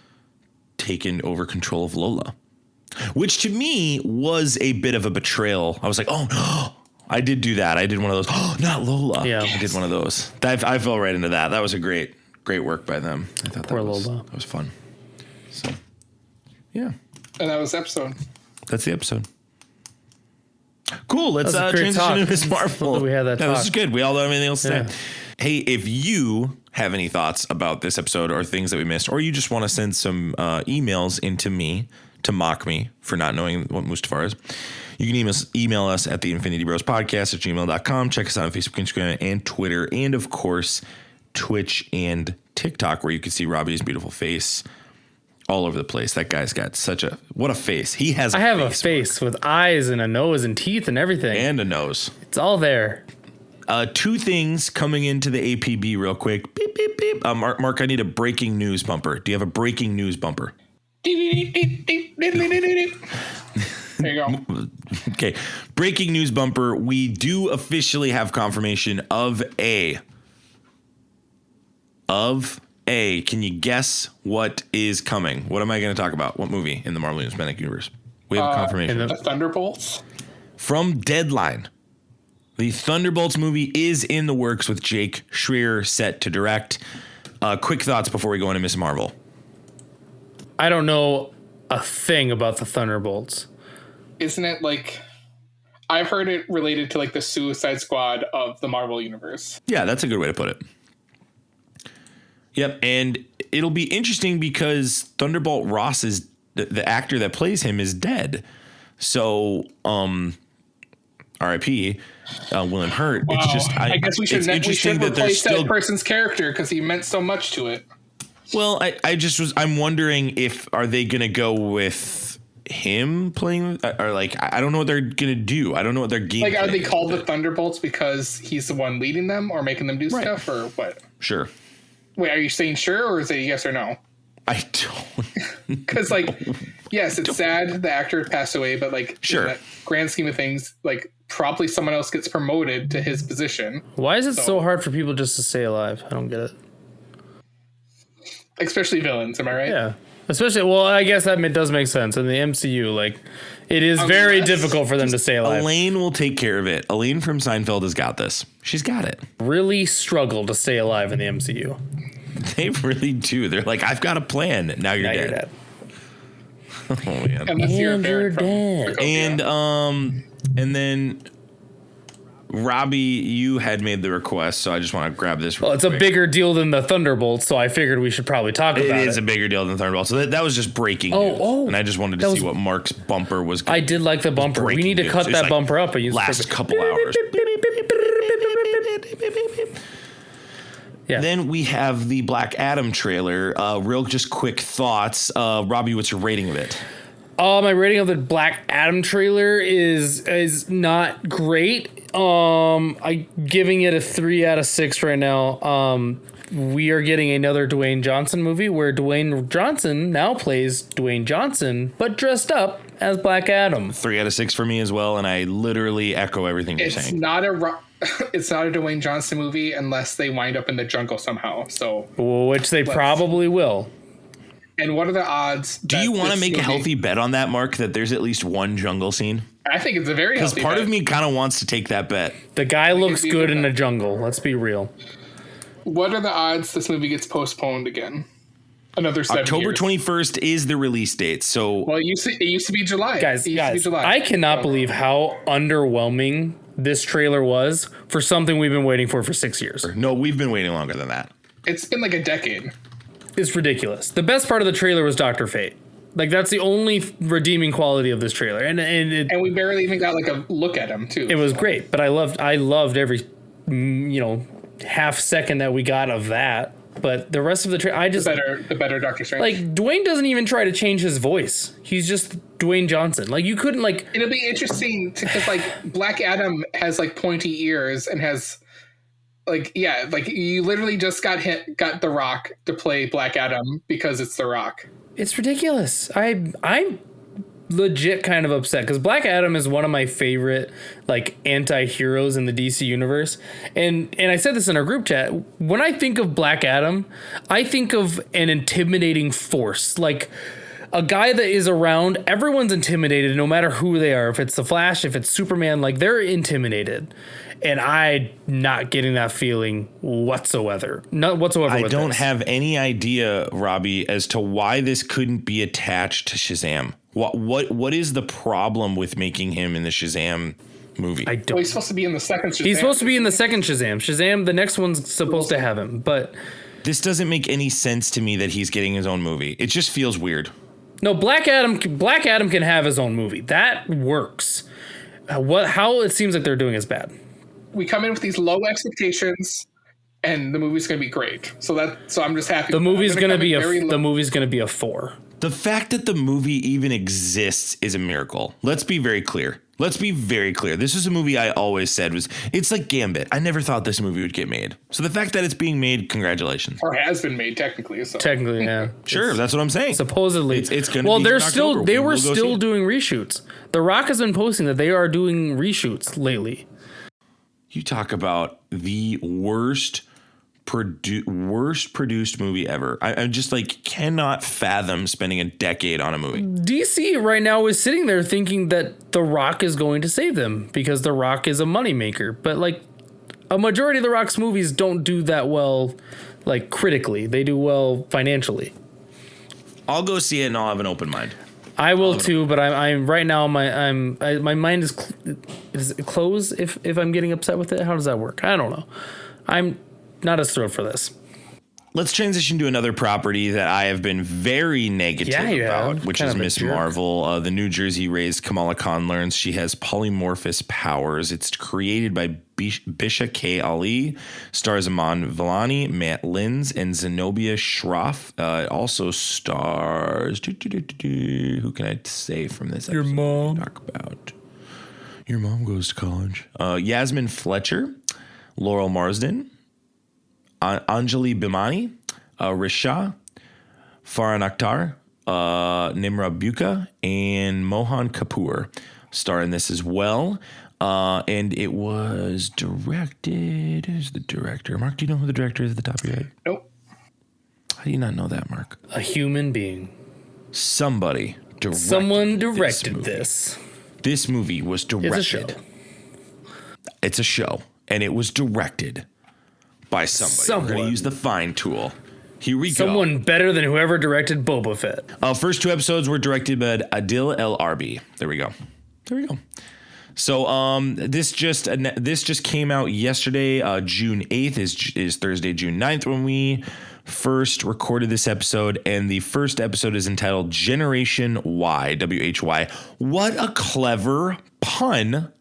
taken over control of Lola, which to me was a bit of a betrayal. I was like, oh no, I did do that. I did one of those. Oh, not Lola. Yeah, I did one of those. I fell right into that. That was a great work by them. I thought that was fun. So, yeah. And that was the episode. That's the episode. Cool. Let's transition to Ms. Marvel. We had that talk. This is good. We all know everything else to say. Hey, if you have any thoughts about this episode or things that we missed, or you just want to send some emails into me to mock me for not knowing what Mustafar is, you can email us at the infinitybrospodcast@gmail.com. Check us out on Facebook, Instagram, and Twitter. And, of course, Twitch and TikTok, where you can see Robbie's beautiful face all over the place. That guy's got what a face. He has I have a face with eyes and a nose and teeth and everything. And a nose. It's all there. 2 things coming into the APB real quick. Beep, beep, beep. Mark, I need a breaking news bumper. Do you have a breaking news bumper? There you go. Okay. Breaking news bumper. We do officially have confirmation of A. Can you guess what is coming? What am I going to talk about? What movie in the Marvel Cinematic Universe? We have confirmation. The Thunderbolts? From Deadline. The Thunderbolts movie is in the works with Jake Schreier set to direct. Quick thoughts before we go into Ms. Marvel. I don't know a thing about the Thunderbolts. Isn't it like... I've heard it related to like the Suicide Squad of the Marvel Universe. Yeah, that's a good way to put it. Yep, and it'll be interesting because Thunderbolt Ross is the actor that plays him is dead. So, R.I.P. William Hurt. Wow. It's just I guess we should that there's replace still that person's character because he meant so much to it. Well, I'm wondering if are they gonna go with him playing or like I don't know what they're gonna do. I don't know what their game. Like, are they called the Thunderbolts because he's the one leading them or making them do stuff or what? Sure. Wait, are you saying sure or is it yes or no? I don't. Because like, yes, it's sad the actor passed away, but like, sure. In that grand scheme of things, like probably someone else gets promoted to his position. Why is it so hard for people just to stay alive? I don't get it. Especially villains, am I right? Yeah. Especially, well, I guess that does make sense. In the MCU, like, it is very difficult for them to stay alive. Elaine will take care of it. Elaine from Seinfeld has got this. She's got it. Really struggle to stay alive in the MCU. They really do. They're like, I've got a plan. Now you're dead. Oh, man. Unless you're dead. And then Robbie, you had made the request, so I just want to grab this. Well, it's quick. A bigger deal than the Thunderbolts, so I figured we should probably talk about it. It is a bigger deal than Thunderbolts. So that was just breaking news. And I just wanted to see what Mark's bumper was. I did like the bumper. We need to cut that bumper up. Last couple hours. Yeah. Then we have the Black Adam trailer. Real just quick thoughts. Robbie, what's your rating of it? My rating of the Black Adam trailer is not great. I'm giving it a 3 out of 6 right now. We are getting another Dwayne Johnson movie where Dwayne Johnson now plays Dwayne Johnson, but dressed up as Black Adam. 3 out of 6 for me as well, and I literally echo everything you're saying. It's not a Dwayne Johnson movie unless they wind up in the jungle somehow. So, which they probably will. And what are the odds? Do you want to make a healthy bet on that, Mark, that there's at least one jungle scene? I think it's a very healthy bet. Because part of me kind of wants to take that bet. The guy looks good in the jungle. Let's be real. What are the odds this movie gets postponed again? Another 7 October years. 21st is the release date. So, well, it used to be July. Guys, I cannot believe how underwhelming this trailer was for something we've been waiting for 6 years. No, we've been waiting longer than that. It's been like a decade. It's ridiculous. The best part of the trailer was Dr. Fate. Like, that's the only redeeming quality of this trailer. And we barely even got like a look at him too. It was great, but I loved every half second that we got of that. But the rest of the trailer, the better Doctor Strange. Like, Dwayne doesn't even try to change his voice. He's just Dwayne Johnson. Like, you couldn't like. It'll be interesting because like Black Adam has like pointy ears and has like you literally just got The Rock to play Black Adam because it's The Rock. It's ridiculous. I'm legit kind of upset because Black Adam is one of my favorite like anti-heroes in the DC universe, and I said this in our group chat. When I think of Black Adam, I think of an intimidating force, like a guy that is around. Everyone's intimidated, no matter who they are. If it's the Flash, if it's Superman, like they're intimidated. And I'm not getting that feeling whatsoever. Not whatsoever. I don't have any idea, Robbie, as to why this couldn't be attached to Shazam. What is the problem with making him in the Shazam movie? Well, he's supposed to be in the second Shazam. He's supposed to be in the second Shazam. Shazam, the next one's supposed to have him, but this doesn't make any sense to me that he's getting his own movie. It just feels weird. No, Black Adam can have his own movie. That works. How it seems like they're doing is bad. We come in with these low expectations, and the movie's going to be great. So I'm just happy. The movie's going to be a 4. The fact that the movie even exists is a miracle. Let's be very clear. This is a movie I always said it's like Gambit. I never thought this movie would get made. So the fact that it's being made, congratulations. Or has been made technically. So. Technically, yeah. Sure, that's what I'm saying. Supposedly, it's going to be. Well, they were still doing reshoots. The Rock has been posting that they are doing reshoots lately. You talk about the worst produced movie ever. I just like cannot fathom spending a decade on a movie. DC right now is sitting there thinking that The Rock is going to save them because The Rock is a moneymaker. But like a majority of The Rock's movies don't do that well, like critically. They do well financially. I'll go see it and I'll have an open mind. I will too, but I'm right now. My mind is it closed. If I'm getting upset with it, how does that work? I don't know. I'm not as thrilled for this. Let's transition to another property that I have been very negative about, which is Ms. Marvel. The New Jersey-raised Kamala Khan learns she has polymorphous powers. It's created by Bisha K. Ali, stars Aman Vellani, Matt Linz, and Zenobia Shroff. It also stars... Who can I say from this episode? Your mom. Talk about. Your mom goes to college. Yasmin Fletcher, Laurel Marsden, Anjali Bhimani, Risha, Farhan Akhtar, Nimra Buka, and Mohan Kapoor star in this as well. And it was directed. Who's the director? Mark, do you know who the director is at the top of your head? Nope. How do you not know that, Mark? A human being. Someone directed this. This movie was directed. It's a show. It's a show, and it was directed by somebody. We're going to use the fine tool. Here we go. Someone better than whoever directed Boba Fett. First 2 episodes were directed by Adil El Arbi. There we go. So this just came out yesterday. June 8th is Thursday, June 9th when we first recorded this episode, and the first episode is entitled Generation Y, WHY. What a clever pun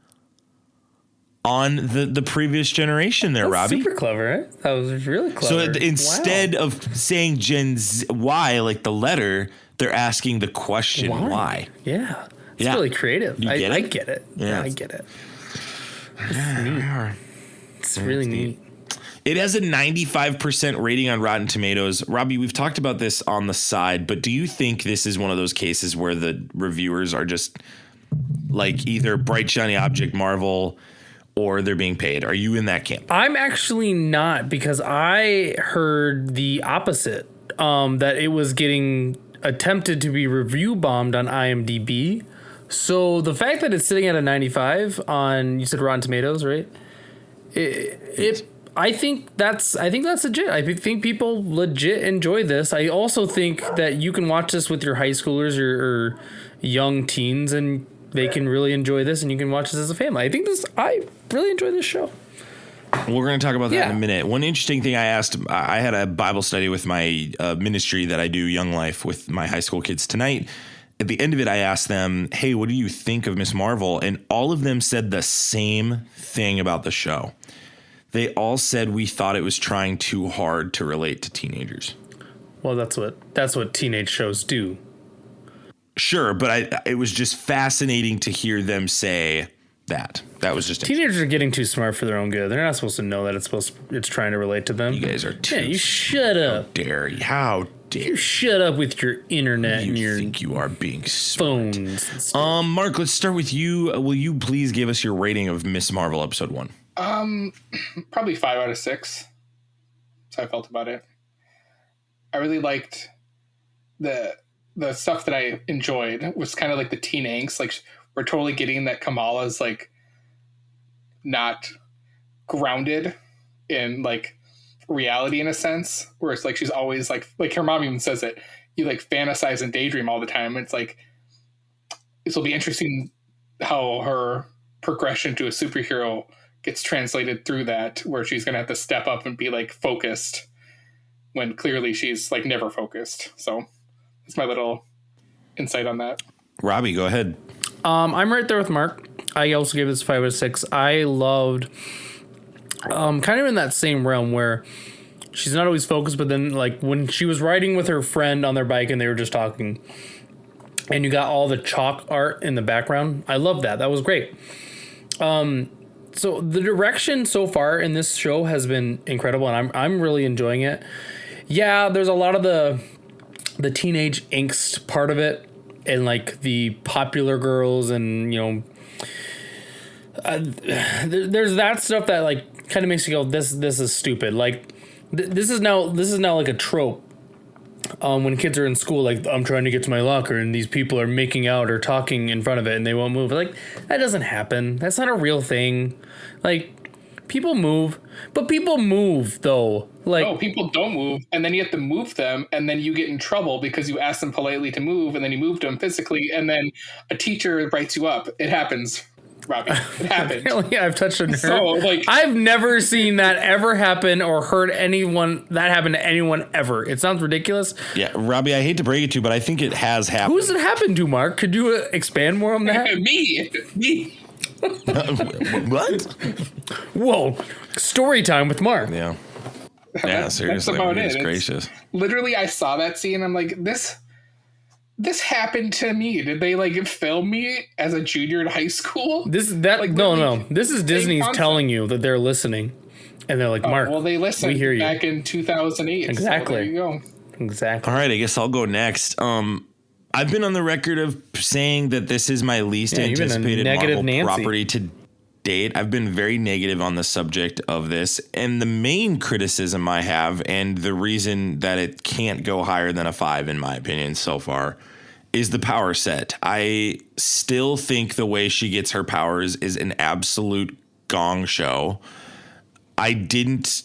on the previous generation there, That's Robbie. super clever, right? That was really clever. So instead of saying Gen Y, like the letter, they're asking the question why. Yeah. It's really creative. You get it? I get it. Yeah, I get it. It's neat. It's really neat. It has a 95% rating on Rotten Tomatoes. Robbie, we've talked about this on the side, but do you think this is one of those cases where the reviewers are just like either bright, shiny object Marvel or they're being paid? Are you in that camp? I'm actually not, because I heard the opposite, that it was getting attempted to be review bombed on IMDb. So the fact that it's sitting at a 95 on, you said Rotten Tomatoes, right? I think that's legit. I think people legit enjoy this. I also think that you can watch this with your high schoolers or young teens, and they can really enjoy this, and you can watch this as a family. I really enjoy this show. We're going to talk about that in a minute. One interesting thing I had a Bible study with my ministry that I do, Young Life, with my high school kids tonight. At the end of it, I asked them, hey, what do you think of Ms. Marvel? And all of them said the same thing about the show. They all said we thought it was trying too hard to relate to teenagers. Well, that's what teenage shows do. Sure, but it was just fascinating to hear them say that. That was just teenagers are getting too smart for their own good. They're not supposed to know that it's trying to relate to them. You guys are too. Yeah, you shut up. How dare you? How dare you? Shut up with your internet and your think you are being smart. Phones. Mark, let's start with you. Will you please give us your rating of Ms. Marvel episode 1? Probably 5 out of 6. That's how I felt about it. I really liked the stuff that I enjoyed was kind of like the teen angst. Like, we're totally getting that Kamala's like not grounded in like reality in a sense, where it's like she's always like her mom even says it. You like fantasize and daydream all the time. It's like this will be interesting how her progression to a superhero gets translated through that, where she's gonna have to step up and be like focused when clearly she's like never focused. So that's my little insight on that. Robbie, go ahead. I'm right there with Mark. I also gave this 5 out of 6. I loved kind of in that same realm where she's not always focused, but then like when she was riding with her friend on their bike and they were just talking and you got all the chalk art in the background. I love that. That was great. So the direction so far in this show has been incredible, and I'm really enjoying it. Yeah, there's a lot of the teenage angst part of it, and like the popular girls, and you know, there's that stuff that like kind of makes you go, this is stupid. Like this is now like a trope. When kids are in school, like I'm trying to get to my locker and these people are making out or talking in front of it and they won't move. Like that doesn't happen. That's not a real thing. Like people move, but people move though. Like no, people don't move, and then you have to move them, and then you get in trouble because you asked them politely to move, and then you moved them physically, and then a teacher writes you up. It happens. Robbie. It happened. Apparently, I've touched a nerve. So, like, I've never seen that ever happen or heard anyone that happen to anyone ever. It sounds ridiculous. Yeah, Robbie, I hate to break it to you, but I think it has happened. Who's it happened to, Mark? Could you expand more on that? Me. What? Whoa. Story time with Mark. Yeah. Yeah, seriously. That's about Goodness it. gracious. Literally, I saw that scene. I'm like, this happened to me. Did they like film me as a junior in high school? No. This is Disney's telling you that they're listening. And they're like, Mark, well, they listened we hear you. back in 2008. Exactly. So there you go. Exactly. All right, I guess I'll go next. I've been on the record of saying that this is my least anticipated Marvel property to date. I've been very negative on the subject of this. And the main criticism I have, and the reason that it can't go higher than a 5, in my opinion, so far, is the power set. I still think the way she gets her powers is an absolute gong show. I didn't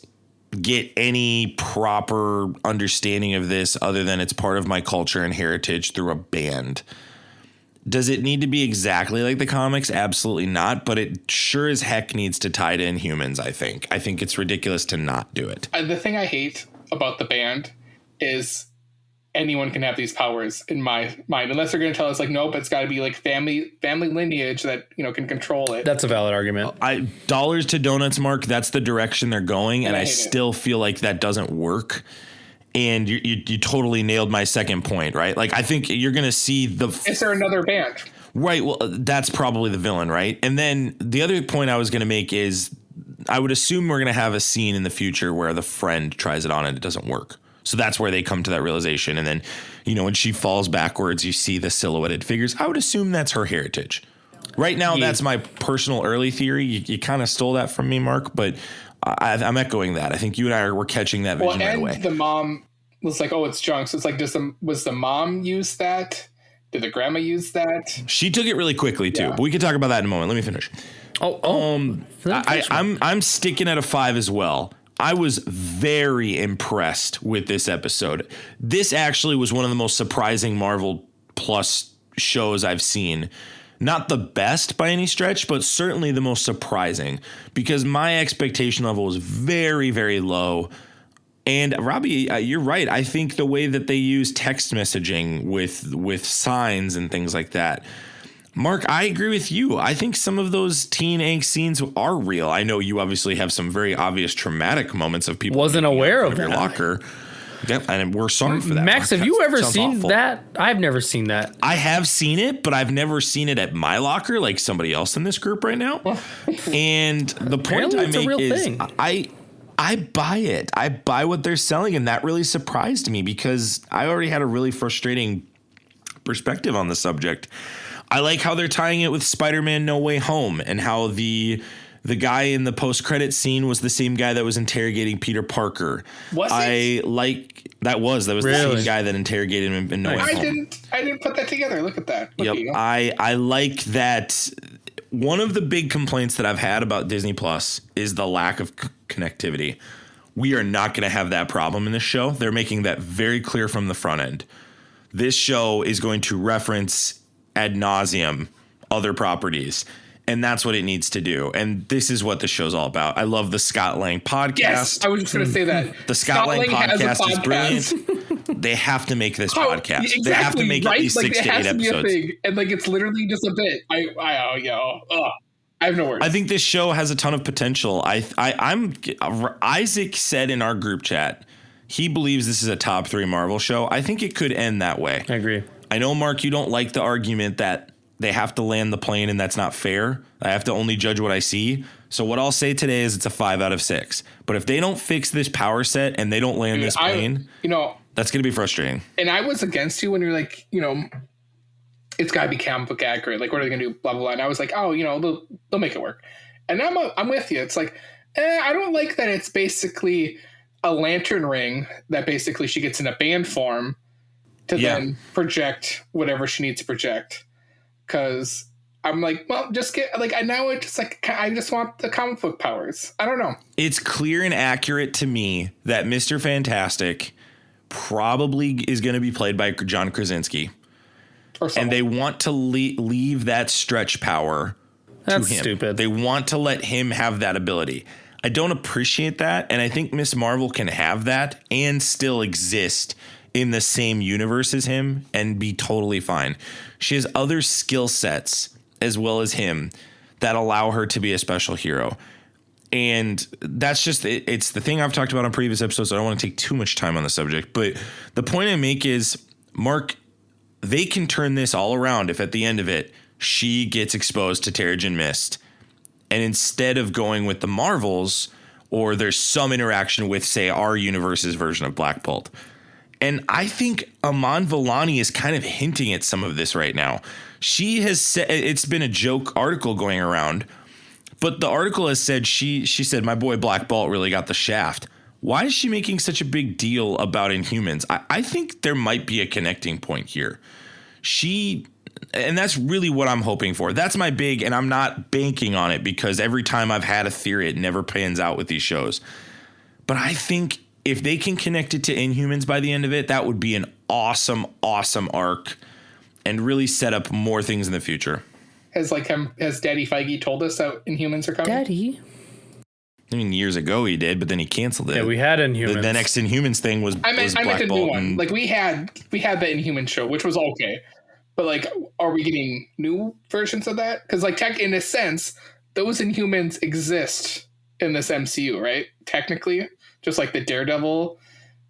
get any proper understanding of this other than it's part of my culture and heritage through a band. Does it need to be exactly like the comics? Absolutely not. But it sure as heck needs to tie to Inhumans, I think. I think it's ridiculous to not do it. The thing I hate about the band is anyone can have these powers in my mind, unless they're going to tell us like, nope, it's got to be like family lineage that, you know, can control it. That's a valid argument. Dollars to donuts, Mark. That's the direction they're going. And I still feel like that doesn't work. And you totally nailed my second point, right? Like, I think you're going to see Is there another band? Right. Well, that's probably the villain, right? And then the other point I was going to make is I would assume we're going to have a scene in the future where the friend tries it on and it doesn't work. So that's where they come to that realization. And then, you know, when she falls backwards, you see the silhouetted figures. I would assume that's her heritage. Right now, that's my personal early theory. You kind of stole that from me, Mark, but I'm echoing that. I think you and I were catching that vision right away. The mom was like, oh, it's junk. So it's like, was the mom use that? Did the grandma use that? She took it really quickly, too. Yeah. But we can talk about that in a moment. Let me finish. I'm sticking at a 5 as well. I was very impressed with this episode. This actually was one of the most surprising Marvel Plus shows I've seen. Not the best by any stretch, but certainly the most surprising, because my expectation level was very, very low. And Robbie, you're right. I think the way that they use text messaging with signs and things like that. Mark, I agree with you. I think some of those teen angst scenes are real. I know you obviously have some very obvious traumatic moments of people wasn't aware of your locker. Yep, and we're sorry for that. Max, have you ever seen that? I've never seen that. I have seen it, but I've never seen it at my locker like somebody else in this group right now. And the point I make is I buy it. I buy what they're selling, and that really surprised me because I already had a really frustrating perspective on the subject. I like how they're tying it with Spider-Man No Way Home and how the guy in the post-credit scene was the same guy that was interrogating Peter Parker. Was it? That was really? The same guy that interrogated him in No Way Home. I didn't put that together. Look at that. Yep. I like that. One of the big complaints that I've had about Disney Plus is the lack of connectivity. We are not going to have that problem in this show. They're making that very clear from the front end. This show is going to reference ad nauseum other properties, and that's what it needs to do. And this is what the show's all about. I love the Scott Lang podcast. Yes, I was just going to say that. The Scott Lang podcast is brilliant. They have to make this podcast. Exactly, they have to make at least 6 to 8 episodes. And like it's literally just a bit. I have no words. I think this show has a ton of potential. Isaac said in our group chat, he believes this is a top 3 Marvel show. I think it could end that way. I agree. I know, Mark, you don't like the argument that they have to land the plane and that's not fair. I have to only judge what I see. So what I'll say today is it's a 5 out of 6. But if they don't fix this power set and they don't land this plane, that's going to be frustrating. And I was against you when you're like, it's got to be comic book accurate. Like, what are they going to do? Blah, blah, blah. And I was like, they'll make it work. And now I'm with you. It's like, I don't like that it's basically a lantern ring that basically she gets in a band form to then project whatever she needs to project. Because I'm like, well, just get like, now it's just like, I just want the comic book powers. I don't know. It's clear and accurate to me that Mr. Fantastic probably is going to be played by John Krasinski. And they want to leave that stretch power That's to him. stupid. They want to let him have that ability. I don't appreciate that, and I think Miss Marvel can have that and still exist in the same universe as him and be totally fine. She has other skill sets as well as him that allow her to be a special hero. And that's just, it's the thing I've talked about on previous episodes. So I don't want to take too much time on the subject, but the point I make is, Mark, they can turn this all around if at the end of it, she gets exposed to Terrigen Mist. And instead of going with the Marvels, or there's some interaction with, say, our universe's version of Black Bolt. And I think Iman Vellani is kind of hinting at some of this right now. She has said, it's been a joke article going around, but the article has said, she said, my boy Black Bolt really got the shaft. Why is she making such a big deal about Inhumans? I think there might be a connecting point here. And that's really what I'm hoping for. That's my big, and I'm not banking on it because every time I've had a theory, it never pans out with these shows. But I think if they can connect it to Inhumans by the end of it, that would be an awesome, awesome arc and really set up more things in the future. Has Daddy Feige told us that Inhumans are coming? Daddy? I mean, years ago he did, but then he canceled it. Yeah, we had Inhumans. The next Inhumans thing was I meant Black a Bolt. new one. Like we had the Inhuman show, which was okay. But like, are we getting new versions of that? Because like, in a sense, those Inhumans exist in this MCU, right? Technically, just like the Daredevil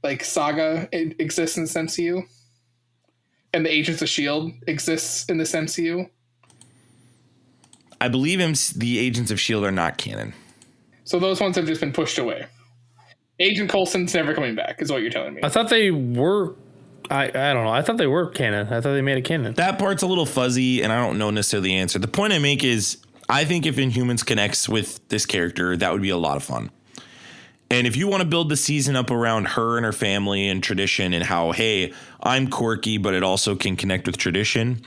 like saga exists in this MCU, and the Agents of S.H.I.E.L.D. exists in this MCU. I believe the Agents of S.H.I.E.L.D. are not canon. So those ones have just been pushed away. Agent Coulson's never coming back, is what you're telling me. I thought they were. I don't know. I thought they were canon. I thought they made a canon. That part's a little fuzzy, and I don't know necessarily the answer. The point I make is, I think if Inhumans connects with this character, that would be a lot of fun. And if you want to build the season up around her and her family and tradition and how, hey, I'm quirky, but it also can connect with tradition,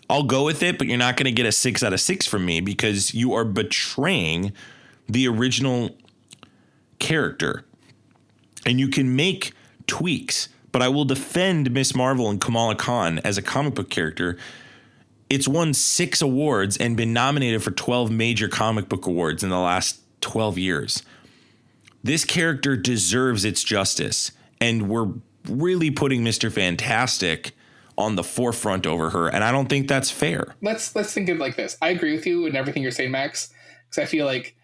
I'll go with it, but you're not going to get a 6 out of 6 from me because you are betraying the original character. And you can make tweaks, but I will defend Miss Marvel and Kamala Khan as a comic book character. It's won 6 awards and been nominated for 12 major comic book awards in the last 12 years. This character deserves its justice, and we're really putting Mr. Fantastic on the forefront over her, and I don't think that's fair. Let's think of it like this. I agree with you in everything you're saying, Max, because I feel like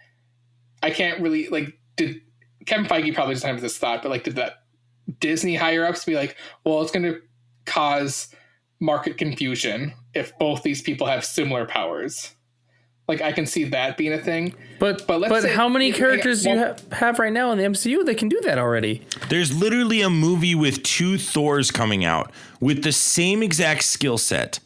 I can't really, like, did Kevin Feige probably doesn't have this thought, but like, did that Disney higher ups be like, well, it's going to cause market confusion if both these people have similar powers? Like, I can see that being a thing. But how many characters do you have right now in the MCU that can do that already? There's literally a movie with 2 Thors coming out with the same exact skill set.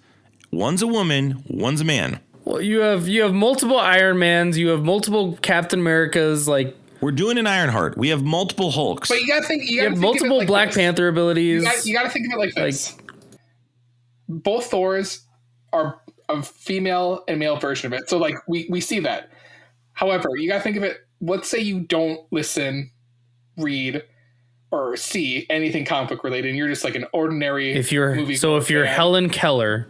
One's a woman, one's a man. Well, you have multiple Iron Mans, you have multiple Captain Americas, like. We're doing an Ironheart. We have multiple Hulks. But you gotta think. You have multiple like Black Panther abilities. You gotta think of it like this. Both Thors are a female and male version of it. So like we see that. However, you gotta think of it. Let's say you don't listen, read, or see anything comic book related, and you're just like an ordinary if you're Helen Keller.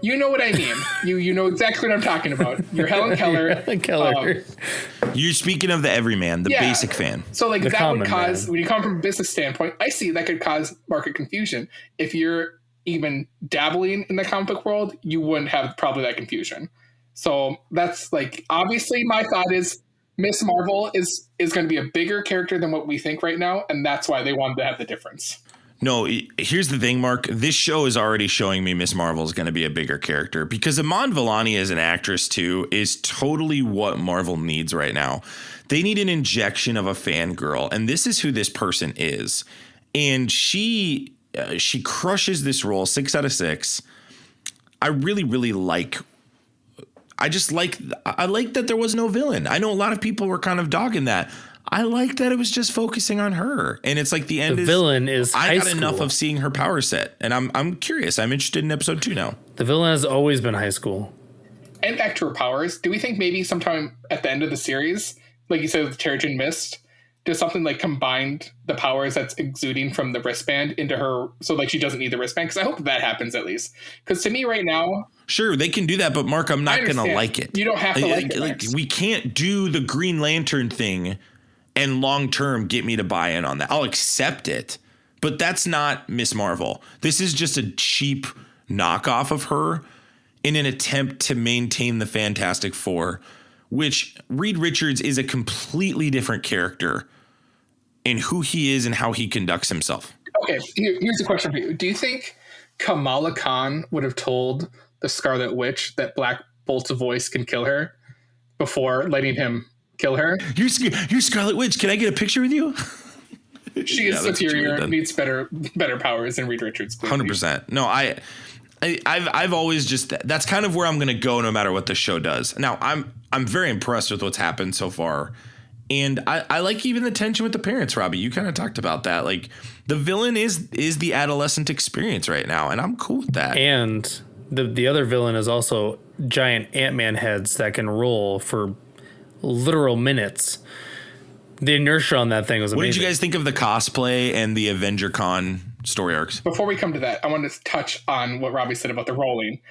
You know what I mean. You know exactly what I'm talking about. You're Helen Keller. Helen Keller. You're speaking of the everyman, the basic fan. So like that would cause, when you come from a business standpoint, I see that could cause market confusion. If you're even dabbling in the comic book world, you wouldn't have probably that confusion. So that's like, obviously my thought is Miss Marvel is going to be a bigger character than what we think right now. And that's why they wanted to have the difference. No, here's the thing, Mark. This show is already showing me Miss Marvel is going to be a bigger character because Iman Vellani as an actress, too, is totally what Marvel needs right now. They need an injection of a fangirl, and this is who this person is. And she crushes this role, 6 out of 6. I really, really like. I like that there was no villain. I know a lot of people were kind of dogging that. I like that it was just focusing on her, and it's like the end. The villain is I high got school. enough of seeing her power set, and I'm curious. I'm interested in episode 2 now. The villain has always been high school. And back to her powers. Do we think maybe sometime at the end of the series, like you said with Terrigen Mist, does something like combined the powers that's exuding from the wristband into her, so like she doesn't need the wristband? Because I hope that happens at least. Because to me right now, sure, they can do that, but Mark, I'm not gonna like it. You don't have to like it. Like we can't do the Green Lantern thing and long term get me to buy in on that. I'll accept it, but that's not Miss Marvel. This is just a cheap knockoff of her in an attempt to maintain the Fantastic Four, which Reed Richards is a completely different character in who he is and how he conducts himself. Okay, here's a question for you. Do you think Kamala Khan would have told the Scarlet Witch that Black Bolt's voice can kill her before letting him kill her? You're Scarlet Witch. Can I get a picture with you? She is superior, needs better powers than Reed Richards. 100%. No, I've always just, that's kind of where I'm going to go no matter what the show does. Now, I'm very impressed with what's happened so far. And I like even the tension with the parents, Robbie. You kind of talked about that. Like, the villain is the adolescent experience right now, and I'm cool with that. And the other villain is also giant Ant-Man heads that can roll for literal minutes. The inertia on that thing was amazing. What did you guys think of the cosplay and the Avenger Con story arcs? Before we come to that, I want to touch on what Robbie said about the rolling.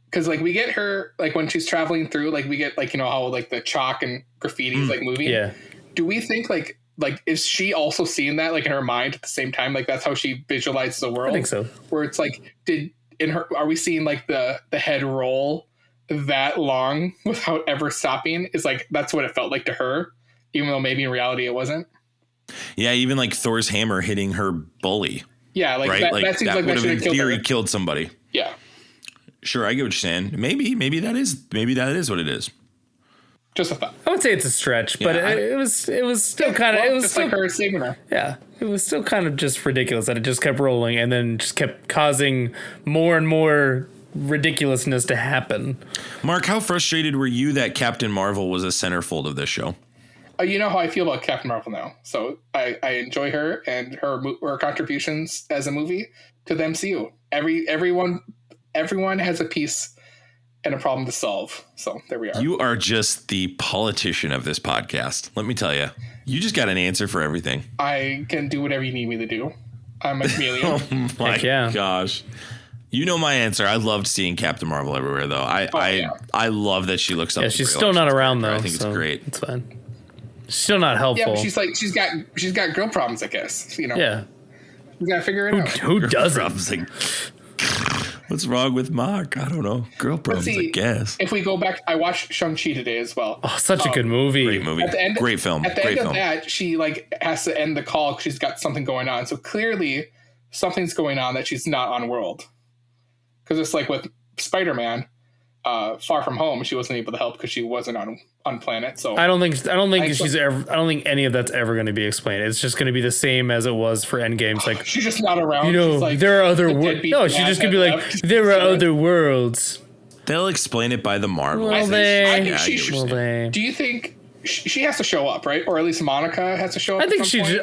Because, like, we get her, like, when she's traveling through, like, we get, like, you know, how, like, the chalk and graffiti is, like, moving. Yeah. Do we think, like, is she also seeing that, like, in her mind at the same time? Like, that's how she visualizes the world? I think so. Where it's, like, are we seeing, like, the head roll that long without ever stopping? Is, like, that's what it felt like to her, even though maybe in reality it wasn't? Yeah, even, like, Thor's hammer hitting her bully. Yeah, like, right? that seems like that would have, in theory, her. killed somebody. Yeah. Sure, I get what you're saying. Maybe that is what it is. Just a thought. I would say it's a stretch, but it was still kind of, it was just still, like her saving her. Yeah, it was still kind of just ridiculous that it just kept rolling and then just kept causing more and more ridiculousness to happen. Mark, how frustrated were you that Captain Marvel was a centerfold of this show? You know how I feel about Captain Marvel now. So I enjoy her and her contributions as a movie to the MCU. Everyone has a piece and a problem to solve. So there we are. You are just the politician of this podcast. Let me tell you, you just got an answer for everything. I can do whatever you need me to do. I'm a chameleon. Oh my gosh. You know my answer. I loved seeing Captain Marvel everywhere, though. I love that she looks up. Yeah, she's still not around though. I think it's great. It's fine. She's still not helpful. Yeah, but she's got girl problems, I guess. You know. Yeah. You gotta figure it out. Who doesn't? Like, what's wrong with Mark? I don't know. Girl problems, I guess. If we go back, I watched Shang-Chi today as well. Oh, such a good movie. Great movie. Great film. At the end of that, she like has to end the call because she's got something going on. So clearly something's going on that she's not on world. Because it's like with Spider-Man, Far From Home, she wasn't able to help because she wasn't on planet. So I don't think any of that's ever going to be explained. It's just going to be the same as it was for Endgame. It's like she's just not around. You know, like, there are other worlds. No, she's just going to be like, there are other worlds. They'll explain it by the Marvel. I think she should. Do you think she has to show up, right? Or at least Monica has to show up? I think she'll show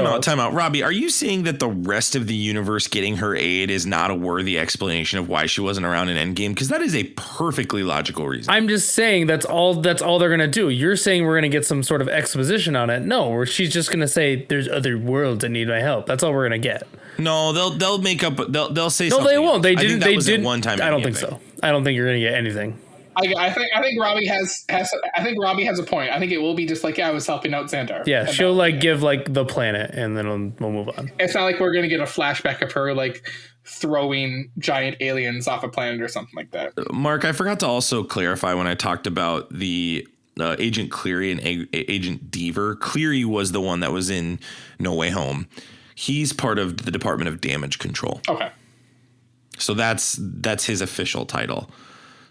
up. Time out. Robbie, are you saying that the rest of the universe getting her aid is not a worthy explanation of why she wasn't around in Endgame? Because that is a perfectly logical reason. I'm just saying that's all they're going to do. You're saying we're going to get some sort of exposition on it. No, where she's just going to say there's other worlds that need my help. That's all we're going to get. No, they'll make up. They'll say no, something. No, they won't. They didn't. They didn't. One time. I don't think so. I don't think you're going to get anything. I think Robbie has a point. I think it will be just like I was helping out Xandar. Yeah, she'll like give like the planet, and then we'll move on. It's not like we're gonna get a flashback of her like throwing giant aliens off a planet or something like that. Mark, I forgot to also clarify when I talked about the Agent Cleary and Agent Deaver. Cleary was the one that was in No Way Home. He's part of the Department of Damage Control. Okay, so that's his official title.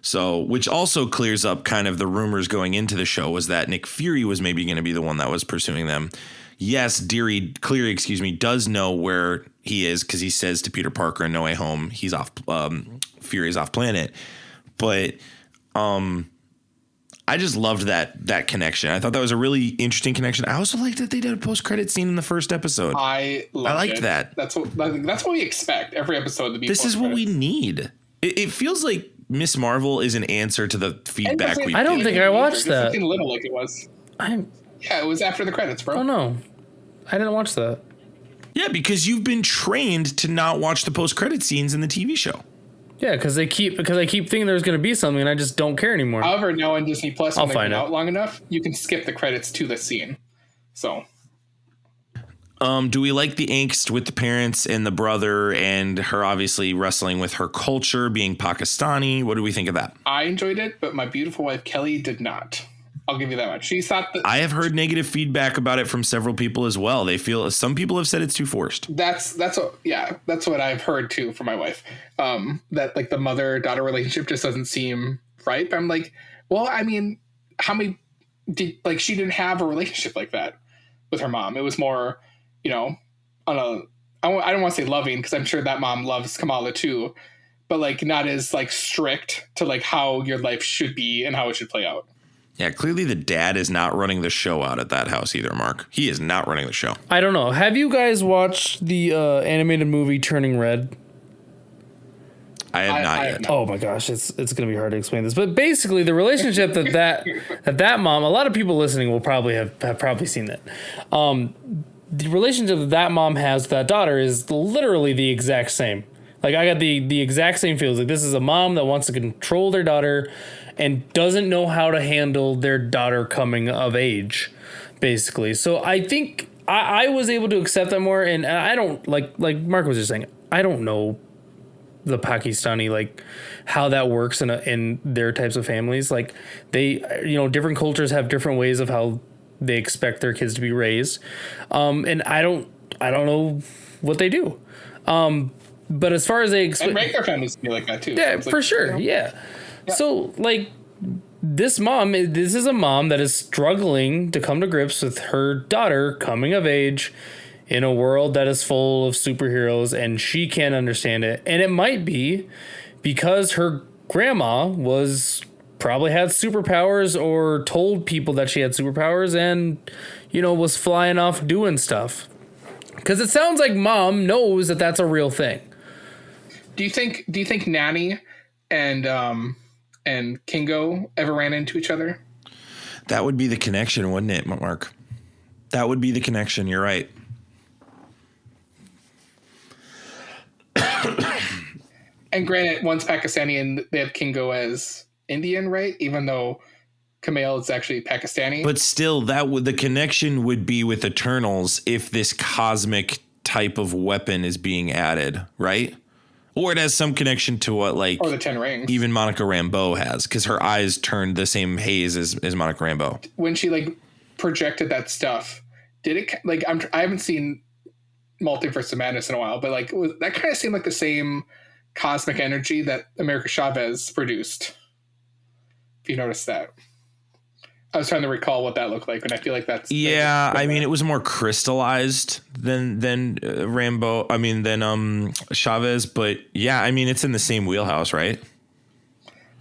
So, which also clears up kind of the rumors going into the show was that Nick Fury was maybe going to be the one that was pursuing them. Yes, Cleary, does know where he is because he says to Peter Parker in No Way Home, he's off, Fury's off planet. But I just loved that connection. I thought that was a really interesting connection. I also liked that they did a post-credit scene in the first episode. I liked that. That's what we expect every episode to be. This is what we need. It feels like Miss Marvel is an answer to the feedback we. I don't think I watched that. Something little like it was. Yeah, it was after the credits, bro. Oh no, I didn't watch that. Yeah, because you've been trained to not watch the post-credit scenes in the TV show. Yeah, because I keep thinking there's going to be something, and I just don't care anymore. However, now on Disney Plus, when I'll they've find been it out long enough, you can skip the credits to the scene. So, do we like the angst with the parents and the brother and her obviously wrestling with her culture, being Pakistani? What do we think of that? I enjoyed it, but my beautiful wife Kelly did not. I'll give you that much. She thought that I have heard negative feedback about it from several people as well. They feel some people have said it's too forced. that's what I've heard too from my wife. That like the mother-daughter relationship just doesn't seem right. But I'm like, well, I mean, how many she didn't have a relationship like that with her mom. It was more, on a I don't want to say loving, because I'm sure that mom loves Kamala too, but like not as like strict to like how your life should be and how it should play out. Yeah, clearly the dad is not running the show out at that house either, Mark. He is not running the show. I don't know. Have you guys watched the animated movie Turning Red? I have not yet. Oh my gosh, it's going to be hard to explain this. But basically, the relationship that mom, a lot of people listening will probably have probably seen it. The relationship that mom has with that daughter is literally the exact same. Like, I got the exact same feels. Like, this is a mom that wants to control their daughter and doesn't know how to handle their daughter coming of age, basically. So I think I was able to accept that more. And I don't, like Mark was just saying, I don't know the Pakistani, like, how that works in their types of families. Like, they, different cultures have different ways of how they expect their kids to be raised. And I don't know what they do. But as far as they and regular families be like that too. Yeah, so for sure. Yeah. So like this is a mom that is struggling to come to grips with her daughter coming of age in a world that is full of superheroes, and she can't understand it. And it might be because her grandma probably had superpowers or told people that she had superpowers and, was flying off doing stuff. Because it sounds like mom knows that that's a real thing. Do you think Nanny and Kingo ever ran into each other? That would be the connection, wouldn't it, Mark? That would be the connection. You're right. And granted, one's Pakistani and they have Kingo as Indian, right? Even though Kumail is actually Pakistani. But still, the connection would be with Eternals if this cosmic type of weapon is being added, right? Or it has some connection to what, like, or the 10 Rings. Even Monica Rambeau has, because her eyes turned the same haze as Monica Rambeau. When she like projected that stuff, did it like I haven't seen Multiverse of Madness in a while, but like that kind of seemed like the same cosmic energy that America Chavez produced. If you noticed that. I was trying to recall what that looked like, and I feel like that's... Yeah, I mean, it was more crystallized than Rambeau. I mean, than Chavez. But yeah, I mean, it's in the same wheelhouse, right?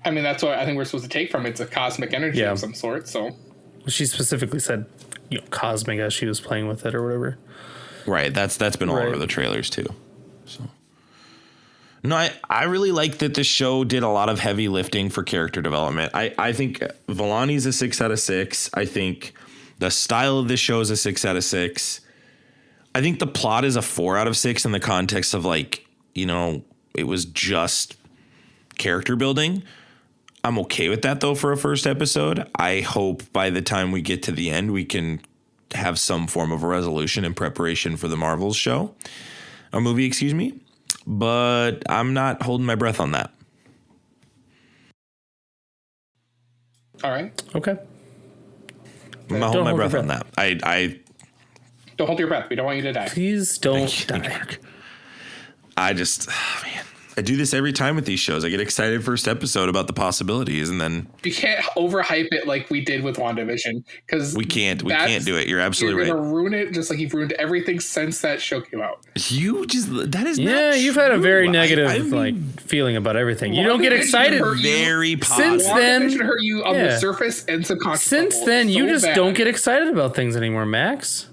I mean, that's what I think we're supposed to take from it. It's a cosmic energy of some sort, so... She specifically said, cosmic as she was playing with it or whatever. Right, that's been all over the trailers, too. So... No, I really like that the show did a lot of heavy lifting for character development. I think Vellani's a 6 out of 6. I think the style of this show is a 6 out of 6. I think the plot is a 4 out of 6 in the context of, like, it was just character building. I'm okay with that, though, for a first episode. I hope by the time we get to the end, we can have some form of a resolution in preparation for the Marvels show. Or movie, excuse me. But I'm not holding my breath on that. All right. Okay. I'm not holding my breath on that. I don't hold your breath. We don't want you to die. Please don't die. Thank you. Man, I do this every time with these shows. I get excited first episode about the possibilities, and then you can't overhype it like we did with WandaVision, because we can't do it. You're absolutely right. You're gonna ruin it, just like you've ruined everything since that show came out. You've had a very negative feeling about everything. You don't get excited. Very positive. Since then, hurt you on the surface and subconscious. Since then, you just don't get excited about things anymore, Max.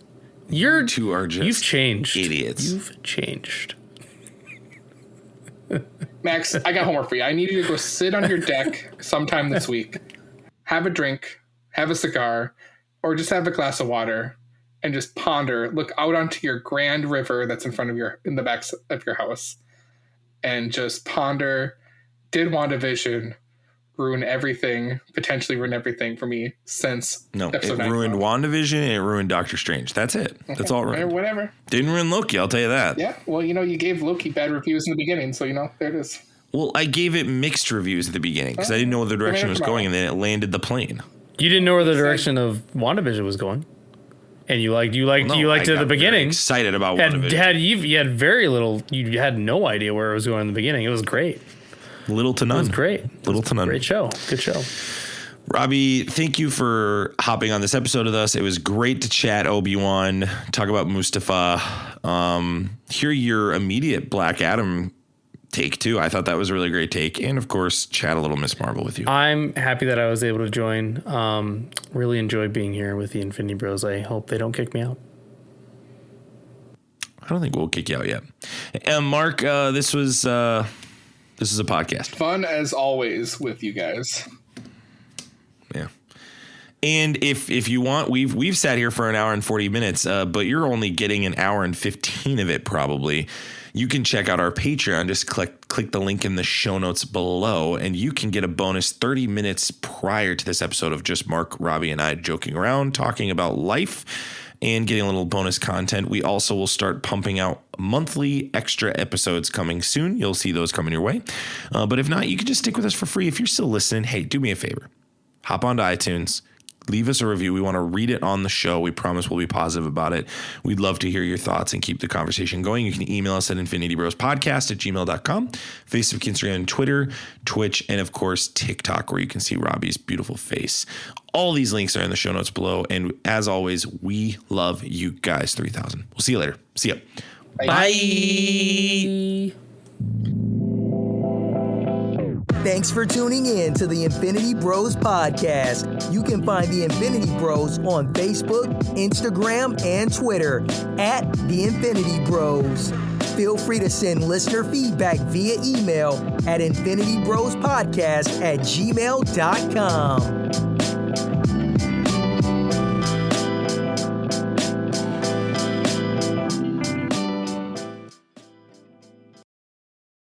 You two are just you've changed, idiots. You've changed. Max, I got homework for you. I need you to go sit on your deck sometime this week, have a drink, have a cigar, or just have a glass of water and just ponder, look out onto your grand river that's in the back of your house, and just ponder, did WandaVision potentially ruin everything for me since episode 9? It ruined WandaVision and it ruined Doctor Strange. That's it. Okay. That's all right. Whatever. Didn't ruin Loki, I'll tell you that. Yeah, well, you gave Loki bad reviews in the beginning, so, there it is. Well, I gave it mixed reviews at the beginning because I didn't know where the direction was going, and then it landed the plane. You didn't know where the direction of WandaVision was going. And you liked it at the beginning. Excited about WandaVision. You had very little. You had no idea where it was going in the beginning. It was great. Little to none. It was great. Little to none. Great show. Good show. Robbie, thank you for hopping on this episode with us. It was great to chat Obi-Wan, talk about Mustafa, hear your immediate Black Adam take too. I thought that was a really great take, and of course chat a little Miss Marvel with you. I'm happy that I was able to join. Really enjoyed being here with the Infinity Bros. I hope they don't kick me out. I don't think we'll kick you out yet. Mark, this is a podcast. Fun as always with you guys. Yeah. And if you want, we've sat here for an hour and 40 minutes, but you're only getting an hour and 15 of it probably. You can check out our Patreon. Just click the link in the show notes below, and you can get a bonus 30 minutes prior to this episode of just Mark, Robbie, and I joking around, talking about life, and getting a little bonus content. We also will start pumping out monthly extra episodes coming soon. You'll see those coming your way. But if not, you can just stick with us for free. If you're still listening, hey, do me a favor. Hop onto iTunes. Leave us a review. We want to read it on the show. We promise we'll be positive about it. We'd love to hear your thoughts and keep the conversation going. You can email us at infinitybrospodcast@gmail.com, Facebook, Instagram, Twitter, Twitch, and of course, TikTok, where you can see Robbie's beautiful face. All these links are in the show notes below. And as always, we love you guys 3000. We'll see you later. See ya. Bye. Bye. Thanks for tuning in to the Infinity Bros podcast. You can find the Infinity Bros on Facebook, Instagram, and Twitter at the Infinity Bros. Feel free to send listener feedback via email at infinitybrospodcast@gmail.com.